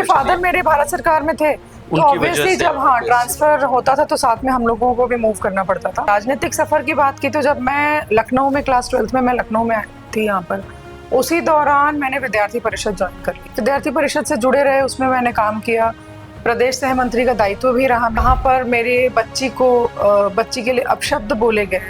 क्योंकि फादर मेरे भारत सरकार में थे, तो ऑब्वियसली जब ट्रांसफर होता था तो साथ में हम लोगों को भी मूव करना पड़ता था। राजनीतिक सफर की बात की तो जब मैं लखनऊ में क्लास 12th में मैं लखनऊ में थी यहाँ पर, उसी दौरान मैंने विद्यार्थी परिषद ज्वाइन कर ली। विद्यार्थी परिषद से जुड़े रहे, उसमें मैंने काम किया, प्रदेश सह मंत्री का दायित्व भी रहा। यहाँ पर मेरे बच्ची के लिए अपशब्द बोले गए,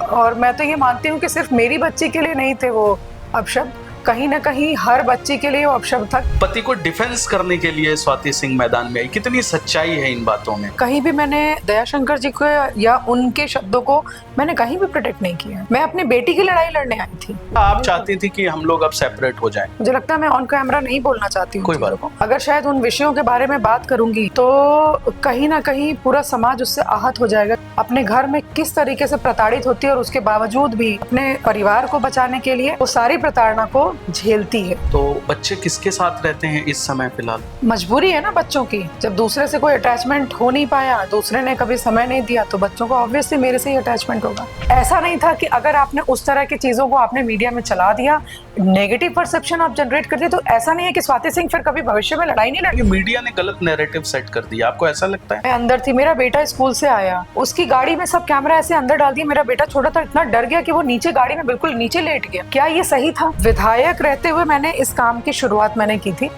और मैं तो ये मानती हूँ कि सिर्फ मेरी बच्ची के लिए नहीं थे वो अपशब्द, कहीं ना कहीं हर बच्ची के लिए वो अपशब्द था। पति को डिफेंस करने के लिए स्वाति सिंह मैदान में आई, कितनी सच्चाई है इन बातों में? कहीं भी मैंने दयाशंकर जी को या उनके शब्दों को मैंने कहीं भी प्रोटेक्ट नहीं किया। मैं अपनी बेटी की लड़ाई लड़ने आई थी। आप चाहती थी कि हम लोग अब सेपरेट हो जाएं? मुझे लगता है मैं ऑन कैमरा नहीं बोलना चाहती हूँ कोई बात को। अगर शायद उन विषयों के बारे में बात करूंगी तो कहीं ना कहीं पूरा समाज उससे आहत हो जाएगा। अपने घर में किस तरीके से प्रताड़ित होती है और उसके बावजूद भी अपने परिवार को बचाने के लिए वो सारी प्रताड़ना को झेलती है। तो बच्चे किसके साथ रहते हैं इस समय फिलहाल? मजबूरी है ना बच्चों की, जब दूसरे से कोई अटैचमेंट हो नहीं पाया, दूसरे ने कभी समय नहीं दिया, तो बच्चों को ऑब्वियसली मेरे से ही अटैचमेंट होगा। ऐसा नहीं था कि अगर आपने उस तरह की चीजों को आपने मीडिया में चला दिया, नेगेटिव परसेप्शन आप जनरेट कर दिए, तो ऐसा नहीं है कि स्वाति सिंह फिर कभी भविष्य में लड़ाई नहीं लड़ी। मीडिया ने गलत नैरेटिव सेट कर दिया, आपको ऐसा लगता है? मैं अंदर थी, मेरा बेटा स्कूल से आया, उसकी गाड़ी में सब कैमरा ऐसे अंदर डाल दिया, मेरा बेटा छोटा था, इतना डर गया कि वो नीचे गाड़ी में बिल्कुल नीचे लेट गया। क्या ये सही था? विधायक रहते हुए मैंने इस काम की शुरुआत मैंने की थी।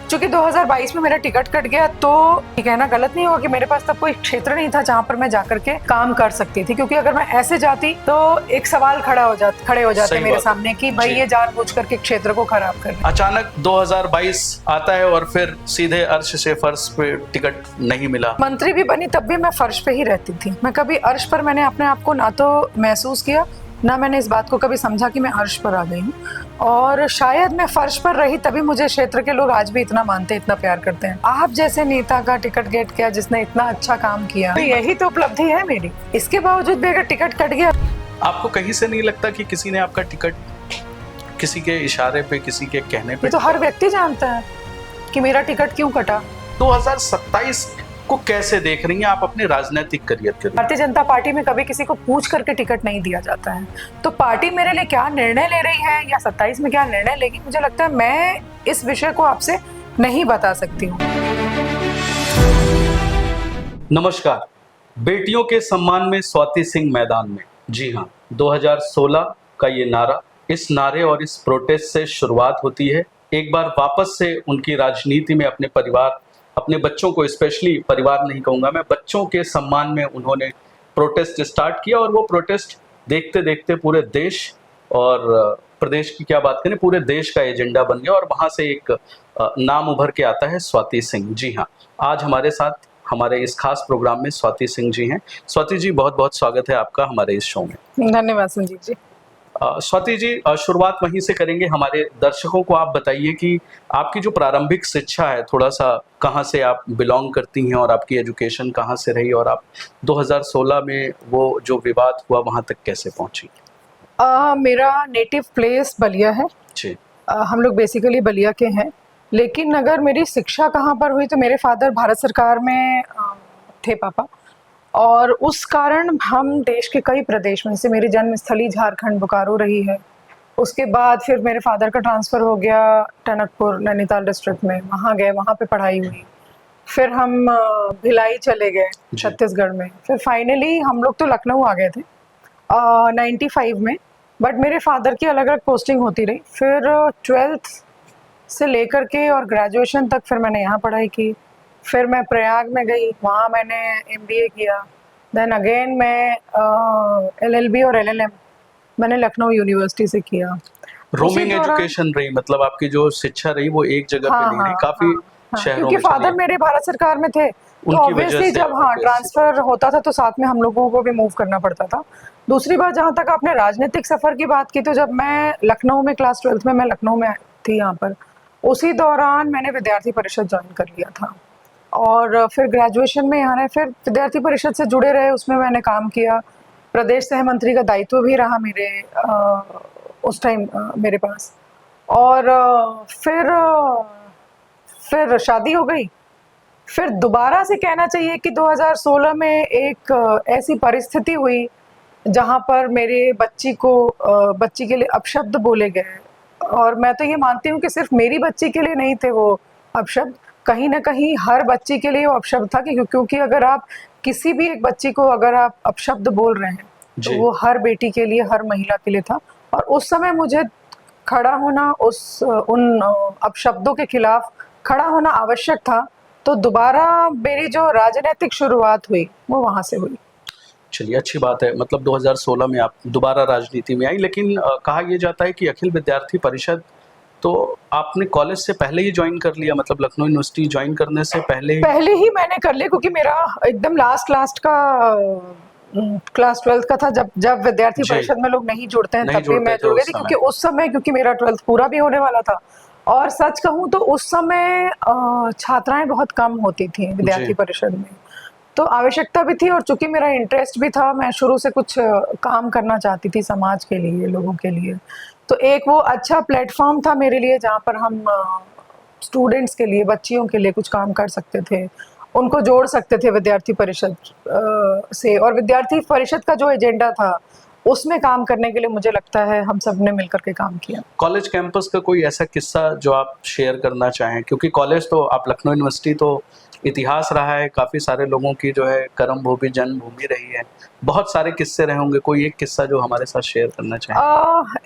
चूंकि 2022 में मेरा टिकट कट गया, तो ये कहना गलत नहीं होगा कि मेरे पास तब कोई क्षेत्र नहीं था जहां पर मैं जाकर के काम कर सकती थी, क्योंकि अगर मैं ऐसे जाती तो एक सवाल खड़े हो जाते मेरे सामने कि भाई ये जानबूझ करके क्षेत्र को खराब कर। अचानक 2022 आता है और फिर सीधे अर्श से फर्श पे टिकट नहीं मिला। मंत्री भी बनी तब भी मैं फर्श पे ही रहती थी। मैं कभी अर्श पर मैंने अपने आप को ना तो महसूस किया, ना मैंने इस बात को कभी समझा कि मैं अर्श पर आ गई हूँ। और शायद मैं फर्श पर रही तभी मुझे क्षेत्र के लोग आज भी इतना मानते, इतना प्यार करते हैं। आप जैसे नेता का टिकट गेट किया जिसने इतना अच्छा काम किया, तो यही तो उपलब्धि है मेरी। इसके बावजूद भी अगर टिकट कट गया, आपको कहीं से नहीं लगता कि किसी ने आपका टिकट किसी के इशारे पे, किसी के कहने पे? तो हर व्यक्ति जानता है कि मेरा टिकट क्यों कटा। 2027 को कैसे देख रही हैं आप अपने राजनीतिक करियर के लिए? भारतीय जनता पार्टी में कभी किसी को पूछ करके टिकट नहीं दिया जाता है, तो पार्टी मेरे लिए क्या निर्णय ले रही है या 27 में क्या निर्णय लेगी, मुझे लगता है मैं इस विषय को आपसे नहीं बता सकती हूँ। नमस्कार। बेटियों के सम्मान में स्वाति सिंह मैदान में। जी हाँ, 2016 का ये नारा, इस नारे और इस प्रोटेस्ट से शुरुआत होती है। एक बार वापस से उनकी राजनीति में अपने परिवार, अपने बच्चों को, स्पेशली परिवार नहीं कहूँगा मैं, बच्चों के सम्मान में उन्होंने प्रोटेस्ट स्टार्ट किया। और वो प्रोटेस्ट देखते देखते पूरे देश और प्रदेश की क्या बात करें, पूरे देश का एजेंडा बन गया और वहाँ से एक नाम उभर के आता है स्वाति सिंह। जी हाँ, आज हमारे साथ हमारे इस खास प्रोग्राम में स्वाति सिंह जी हैं। स्वाति जी, बहुत बहुत स्वागत है आपका हमारे इस शो में। धन्यवाद संजीव जी। स्वाति जी, शुरुआत वहीं से करेंगे। हमारे दर्शकों को आप बताइए कि आपकी जो प्रारंभिक शिक्षा है, थोड़ा सा कहाँ से आप बिलोंग करती हैं और आपकी एजुकेशन कहाँ से रही, और आप 2016 में वो जो विवाद हुआ वहाँ तक कैसे पहुँची? मेरा नेटिव प्लेस बलिया है जी। हम लोग बेसिकली बलिया के हैं, लेकिन अगर मेरी शिक्षा कहाँ पर हुई तो मेरे फादर भारत सरकार में थे, पापा, और उस कारण हम देश के कई प्रदेश में, जैसे मेरी जन्मस्थली झारखंड बोकारो रही है, उसके बाद फिर मेरे फादर का ट्रांसफ़र हो गया टनकपुर नैनीताल डिस्ट्रिक्ट में, वहाँ गए, वहाँ पे पढ़ाई हुई। फिर हम भिलाई चले गए छत्तीसगढ़ में। फिर फाइनली हम लोग तो लखनऊ आ गए थे 95 में, बट मेरे फादर की अलग अलग पोस्टिंग होती रही। फिर 12th से लेकर के और ग्रेजुएशन तक फिर मैंने यहाँ पढ़ाई की। फिर मैं प्रयाग में गई, वहाँ मैंने MBA किया। देन अगेन मैं LLB और LLM मैंने लखनऊ यूनिवर्सिटी से किया। रोमिंग एजुकेशन रही, मतलब आपकी जो शिक्षा रही वो एक जगह पे नहीं रही, काफी शहरों में। क्योंकि फादर मेरे भारत सरकार में थे, तो ऑब्वियसली जब ट्रांसफर होता था तो साथ में हम लोगों को भी मूव करना पड़ता था। दूसरी बात, जहाँ तक आपने राजनीतिक सफर की बात की, तो जब मैं लखनऊ में क्लास 12th में मैं लखनऊ में थी यहाँ पर, उसी दौरान मैंने विद्यार्थी परिषद ज्वाइन कर लिया था। और फिर ग्रेजुएशन में यहाँ फिर विद्यार्थी परिषद से जुड़े रहे, उसमें मैंने काम किया, प्रदेश सह मंत्री का दायित्व भी रहा मेरे उस टाइम मेरे पास। और फिर शादी हो गई। फिर दोबारा से कहना चाहिए कि 2016 में एक ऐसी परिस्थिति हुई जहाँ पर मेरे बच्ची के लिए अपशब्द बोले गए, और मैं तो ये मानती हूँ कि सिर्फ मेरी बच्ची के लिए नहीं थे वो अपशब्द, कहीं ना कहीं हर बच्चे के लिए वो अपशब्द था, क्योंकि अगर आप किसी भी एक बच्ची को अगर आप अपशब्द बोल रहे हैं तो वो हर बेटी के लिए, हर महिला के लिए था। और उस समय मुझे खड़ा होना, उन अपशब्दों के खिलाफ खड़ा होना आवश्यक था। तो दोबारा मेरी जो राजनीतिक शुरुआत हुई वो वहां से हुई। चलिए, अच्छी बात है। मतलब 2016 में आप दोबारा राजनीति में आई, लेकिन कहा यह जाता है कि अखिल विद्यार्थी परिषद तो आपने कॉलेज से पहले ही ज्वाइन कर लिया, मतलब लखनऊ यूनिवर्सिटी ज्वाइन करने से पहले ही मैंने कर लिया, क्योंकि मेरा एकदम लास्ट का क्लास 12th का था, जब विद्यार्थी परिषद में लोग नहीं जुड़ते हैं, तब भी मैं जुड़ गई थी, क्योंकि उस समय क्योंकि मेरा 12th पूरा भी होने वाला था। और सच कहूँ तो उस समय छात्राएं बहुत कम होती थी विद्यार्थी परिषद में, तो आवश्यकता भी थी। और चूंकि मेरा इंटरेस्ट भी था, मैं शुरू से कुछ काम करना चाहती थी समाज के लिए, लोगों के लिए, तो एक वो अच्छा प्लेटफॉर्म था मेरे लिए जहाँ पर हम स्टूडेंट्स के लिए, बच्चियों के लिए कुछ काम कर सकते थे, उनको जोड़ सकते थे विद्यार्थी परिषद से। और विद्यार्थी परिषद का जो एजेंडा था उसमें काम करने के लिए मुझे लगता है हम सब ने मिलकर के काम किया। कॉलेज कैंपस का कोई ऐसा किस्सा जो आप शेयर करना चाहें, क्योंकि कॉलेज तो आप लखनऊ यूनिवर्सिटी तो इतिहास रहा है, काफ़ी सारे लोगों की जो है कर्म भूमि, जन्मभूमि रही है, बहुत सारे किस्से रहे होंगे, कोई एक किस्सा जो हमारे साथ शेयर करना चाहें?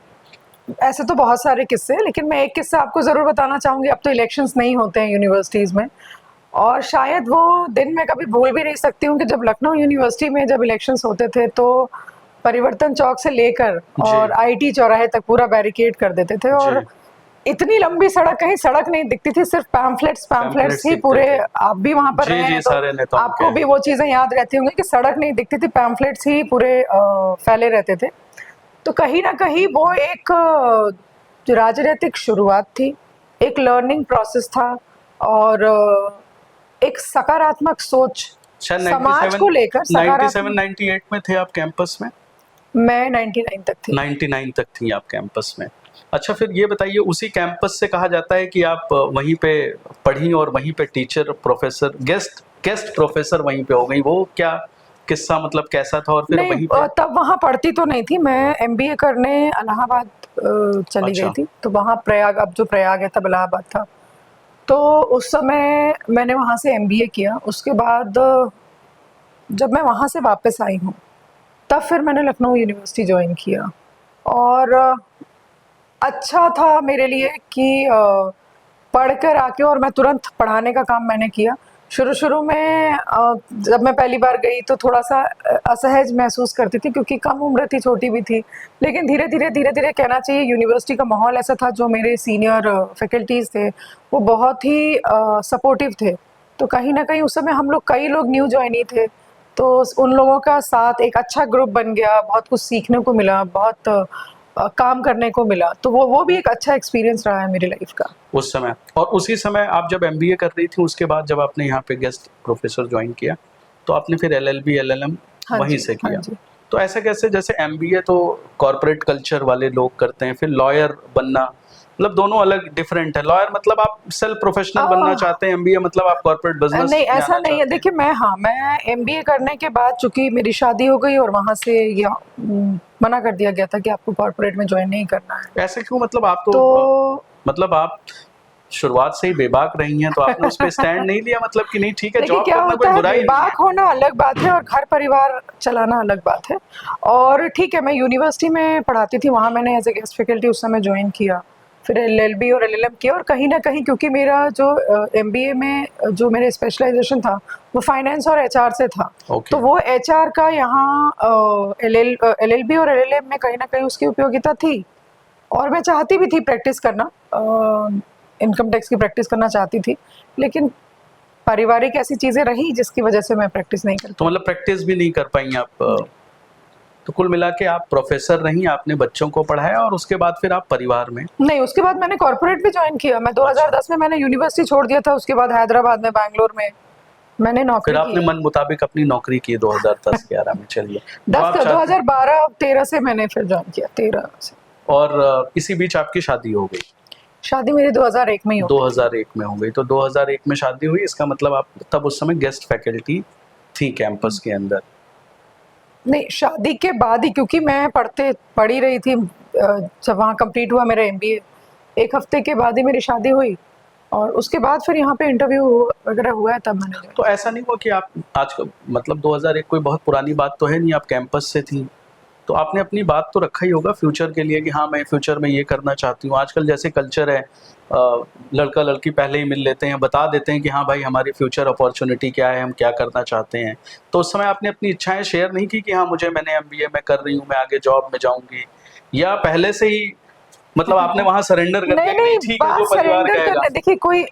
ऐसे तो बहुत सारे किस्से हैं, लेकिन मैं एक किस्सा आपको ज़रूर बताना चाहूँगी। अब तो इलेक्शंस नहीं होते हैं यूनिवर्सिटीज़ में, और शायद वो दिन मैं कभी भूल भी नहीं सकती हूँ कि जब लखनऊ यूनिवर्सिटी में जब इलेक्शंस होते थे तो परिवर्तन चौक से लेकर और आईटी चौराहे तक पूरा बैरिकेड कर देते थे, और इतनी लंबी सड़क, कहीं सड़क नहीं दिखती थी, सिर्फ पैम्फलेट्स ही पूरे। आप भी वहां पर रहे हैं तो आपको भी वो चीजें याद रहती होंगी कि सड़क नहीं दिखती थी, पैम्फलेट्स ही पूरे फैले रहते थे। तो कहीं ना कहीं वो एक राजनीतिक शुरुआत थी, एक लर्निंग प्रोसेस था, और एक सकारात्मक सोच समाज को लेकर। 97-98 में थे आप कैंपस में? मैं 99 तक थी। 99 तक थी आप कैंपस में। अच्छा, फिर ये बताइए, उसी कैंपस से कहा जाता है कि आप वहीं पे पढ़ी और वहीं पे टीचर, प्रोफेसर, गेस्ट प्रोफेसर वहीं पे हो गई, वो क्या किस्सा, मतलब कैसा था? और फिर नहीं, वहीं पे तब वहाँ पढ़ती तो नहीं थी, मैं एमबीए करने इलाहाबाद चली गई थी। तो वहाँ प्रयाग, अब जो प्रयाग है तब इलाहाबाद था, तो उस समय मैंने वहाँ से एमबीए किया। उसके बाद जब मैं वहाँ से वापस आई हूँ तब फिर मैंने लखनऊ यूनिवर्सिटी ज्वाइन किया, और अच्छा था मेरे लिए कि पढ़कर आके, और मैं तुरंत पढ़ाने का काम मैंने किया। शुरू में जब मैं पहली बार गई तो थोड़ा सा असहज महसूस करती थी, क्योंकि कम उम्र थी, छोटी भी थी, लेकिन धीरे धीरे कहना चाहिए यूनिवर्सिटी का माहौल ऐसा था, जो मेरे सीनियर फैकल्टीज़ थे वो बहुत ही सपोर्टिव थे। तो कहीं ना कहीं उस समय हम लोग, कई लोग न्यू ज्वाइनी थे, तो उन लोगों का साथ एक अच्छा ग्रुप बन गया, बहुत कुछ सीखने को मिला, बहुत काम करने को मिला। तो वो भी एक अच्छा एक्सपीरियंस रहा है मेरी लाइफ का उस समय। और उसी समय आप जब एमबीए कर रही थी, उसके बाद जब आपने यहाँ पे गेस्ट प्रोफेसर ज्वाइन किया, तो आपने फिर एलएलबी LLM वहीं से किया। तो ऐसा कैसे, जैसे एमबीए तो कॉर्पोरेट कल्चर वाले लोग करते हैं, फिर लॉयर बनना, मतलब दोनों अलग डिफरेंट है। लॉयर मतलब आप सेल्फ प्रोफेशनल बनना चाहते हैं, एमबीए मतलब आप कॉर्पोरेट बिजनेस। नहीं, ऐसा नहीं है। देखिए, मैं एमबीए करने के बाद चूंकि मेरी शादी हो गई, और वहां से मना कर दिया गया था कि आपको कॉर्पोरेट में ज्वाइन नहीं करना है। ऐसे क्यों? मतलब आप तो मतलब आप शुरुआत से ही बेबाक रही हैं, तो आपने उस पे स्टैंड नहीं लिया, मतलब कि नहीं ठीक है, जॉब करना कोई बुराई नहीं है। बेबाक होना अलग बात है और घर परिवार चलाना अलग बात है। और ठीक है, मैं यूनिवर्सिटी में पढ़ाती थी, वहाँ मैंने एज ए गेस्ट फैकल्टी उस समय ज्वाइन किया, फिर एलएलबी और एलएलएम किया। और कहीं ना कहीं क्योंकि मेरा जो एमबीए में जो मेरे स्पेशलाइजेशन था वो फाइनेंस और एचआर से था, तो वो एचआर का यहाँ एलएलबी और एलएलएम में कहीं ना कहीं उसकी उपयोगिता थी, और मैं चाहती भी थी प्रैक्टिस करना, इनकम टैक्स की प्रैक्टिस करना चाहती थी, लेकिन पारिवारिक ऐसी चीजें रही जिसकी वजह से मैं प्रैक्टिस नहीं कर पाई। तो मतलब प्रैक्टिस भी नहीं कर पाई आप? तो कुल मिला के आप प्रोफेसर रही, आपने बच्चों को पढ़ाया, और उसके बाद फिर आप परिवार में? नहीं, उसके बाद मैंने कॉर्पोरेट भी ज्वाइन किया। मैं 2010 में मैंने यूनिवर्सिटी छोड़ दिया था, उसके बाद हैदराबाद में, बैंगलोर में मैंने नौकरी की। फिर आपने मन मुताबिक अपनी नौकरी की 2010-11 में। चलिए, 2012-13 से मैंने फिर ज्वाइन किया, 13 से। और इसी बीच आपकी शादी हो गई? शादी मेरी 2001 में ही हो गई। 2001 में हो गई। तो 2001 में शादी हुई, इसका मतलब आप तब उस समय गेस्ट फैकल्टी थी कैंपस के अंदर? नहीं, शादी के बाद ही, क्योंकि मैं पढ़ी रही थी। जब वहाँ कंप्लीट हुआ मेरा एमबीए, एक हफ्ते के बाद ही मेरी शादी हुई, और उसके बाद फिर यहाँ पे इंटरव्यू वगैरह हुआ है, तब मैंने join तो ऐसा नहीं हुआ कि आप आज मतलब 2001 कोई बहुत पुरानी बात तो है नहीं, आप कैंपस से थी, तो आपने अपनी बात तो रखा ही होगा फ्यूचर के लिए कि हाँ मैं फ्यूचर में ये करना चाहती हूँ। आजकल जैसे कल्चर है, लड़का लड़की पहले ही मिल लेते हैं, बता देते हैं कि हाँ भाई हमारी फ्यूचर अपॉर्चुनिटी क्या है, हम क्या करना चाहते हैं। तो उस समय आपने अपनी इच्छाएं शेयर नहीं की कि हाँ मैंने MBA में कर रही हूँ, मैं आगे जॉब में जाऊंगी, या पहले से ही मतलब आपने वहां सरेंडर कर दिया नहीं कि नहीं, ठीक है बात जो परिवार सरेंडर कहेगा? करने, देखिए कोई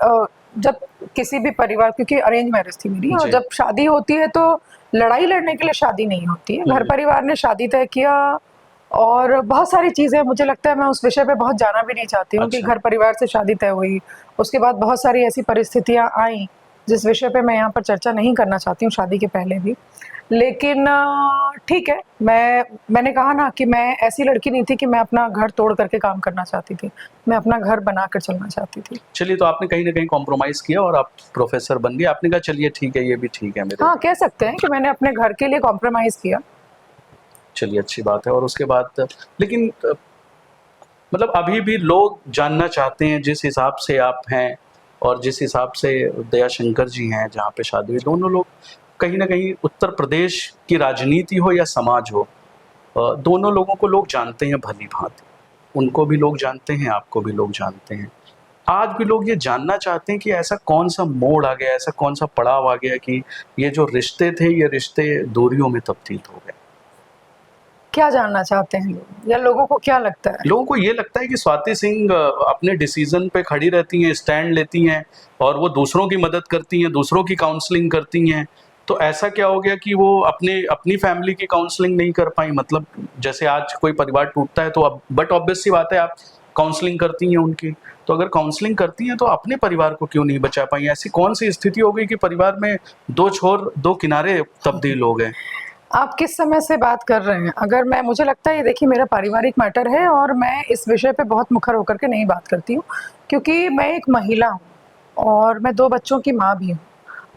जब किसी भी परिवार, क्योंकि अरेंज मैरिज थी मेरी, और जी। जब शादी होती है तो लड़ाई लड़ने के लिए शादी नहीं होती है। घर परिवार ने शादी तय किया, और बहुत सारी चीजें, मुझे लगता है मैं उस विषय पे बहुत जाना भी नहीं चाहती हूँ कि अच्छा। घर परिवार से शादी तय हुई, उसके बाद बहुत सारी ऐसी परिस्थितियां आई जिस विषय पे मैं यहाँ पर चर्चा नहीं करना चाहती हूँ, शादी के पहले भी। लेकिन ठीक है, मैंने कहा ना कि मैं ऐसी लड़की नहीं थी कि मैं अपना घर तोड़ करके काम करना चाहती थी, मैं अपना घर बना कर चलना चाहती थी। चलिए, तो आपने कहीं ना कहीं कॉम्प्रोमाइज किया और आप प्रोफेसर बन गए। आपने कहा चलिए ठीक है, ये भी ठीक है मेरे हाँ, लिए। कह सकते हैं कि मैंने अपने घर के लिए कॉम्प्रोमाइज किया। चलिए अच्छी बात है। और उसके बाद लेकिन मतलब अभी भी लोग जानना चाहते हैं जिस हिसाब से आप हैं और जिस हिसाब से दया शंकर जी हैं जहाँ पे शादी हुई, दोनों लोग कहीं ना कहीं उत्तर प्रदेश की राजनीति हो या समाज हो, दोनों लोगों को लोग जानते हैं भली भांति। उनको भी लोग जानते हैं, आपको भी लोग जानते हैं। आज भी लोग ये जानना चाहते हैं कि ऐसा कौन सा मोड़ आ गया, ऐसा कौन सा पड़ाव आ गया कि ये जो रिश्ते थे ये रिश्ते दूरियों में तब्दील हो गए। क्या जानना चाहते हैं लोग, या लोगों को क्या लगता है? लोगों को ये लगता है कि स्वाति सिंह अपने डिसीजन पे खड़ी रहती हैं, स्टैंड लेती हैं और वो दूसरों की मदद करती हैं, दूसरों की काउंसलिंग करती हैं। तो ऐसा क्या हो गया कि वो अपनी फैमिली की काउंसलिंग नहीं कर पाई? मतलब जैसे आज कोई परिवार टूटता है तो अब बट ऑब्वियस सी बात है आप काउंसलिंग करती हैं उनकी, तो अगर काउंसलिंग करती हैं तो अपने परिवार को क्यों नहीं बचा पाई? ऐसी कौन सी स्थिति हो गई कि परिवार में दो छोर दो किनारे तब्दील हो गए? आप किस समय से बात कर रहे हैं? अगर मैं, मुझे लगता है ये देखिए मेरा पारिवारिक मैटर है और मैं इस विषय पे बहुत मुखर होकर के नहीं बात करती हूँ, क्योंकि मैं एक महिला हूँ और मैं 2 बच्चों की माँ भी हूँ,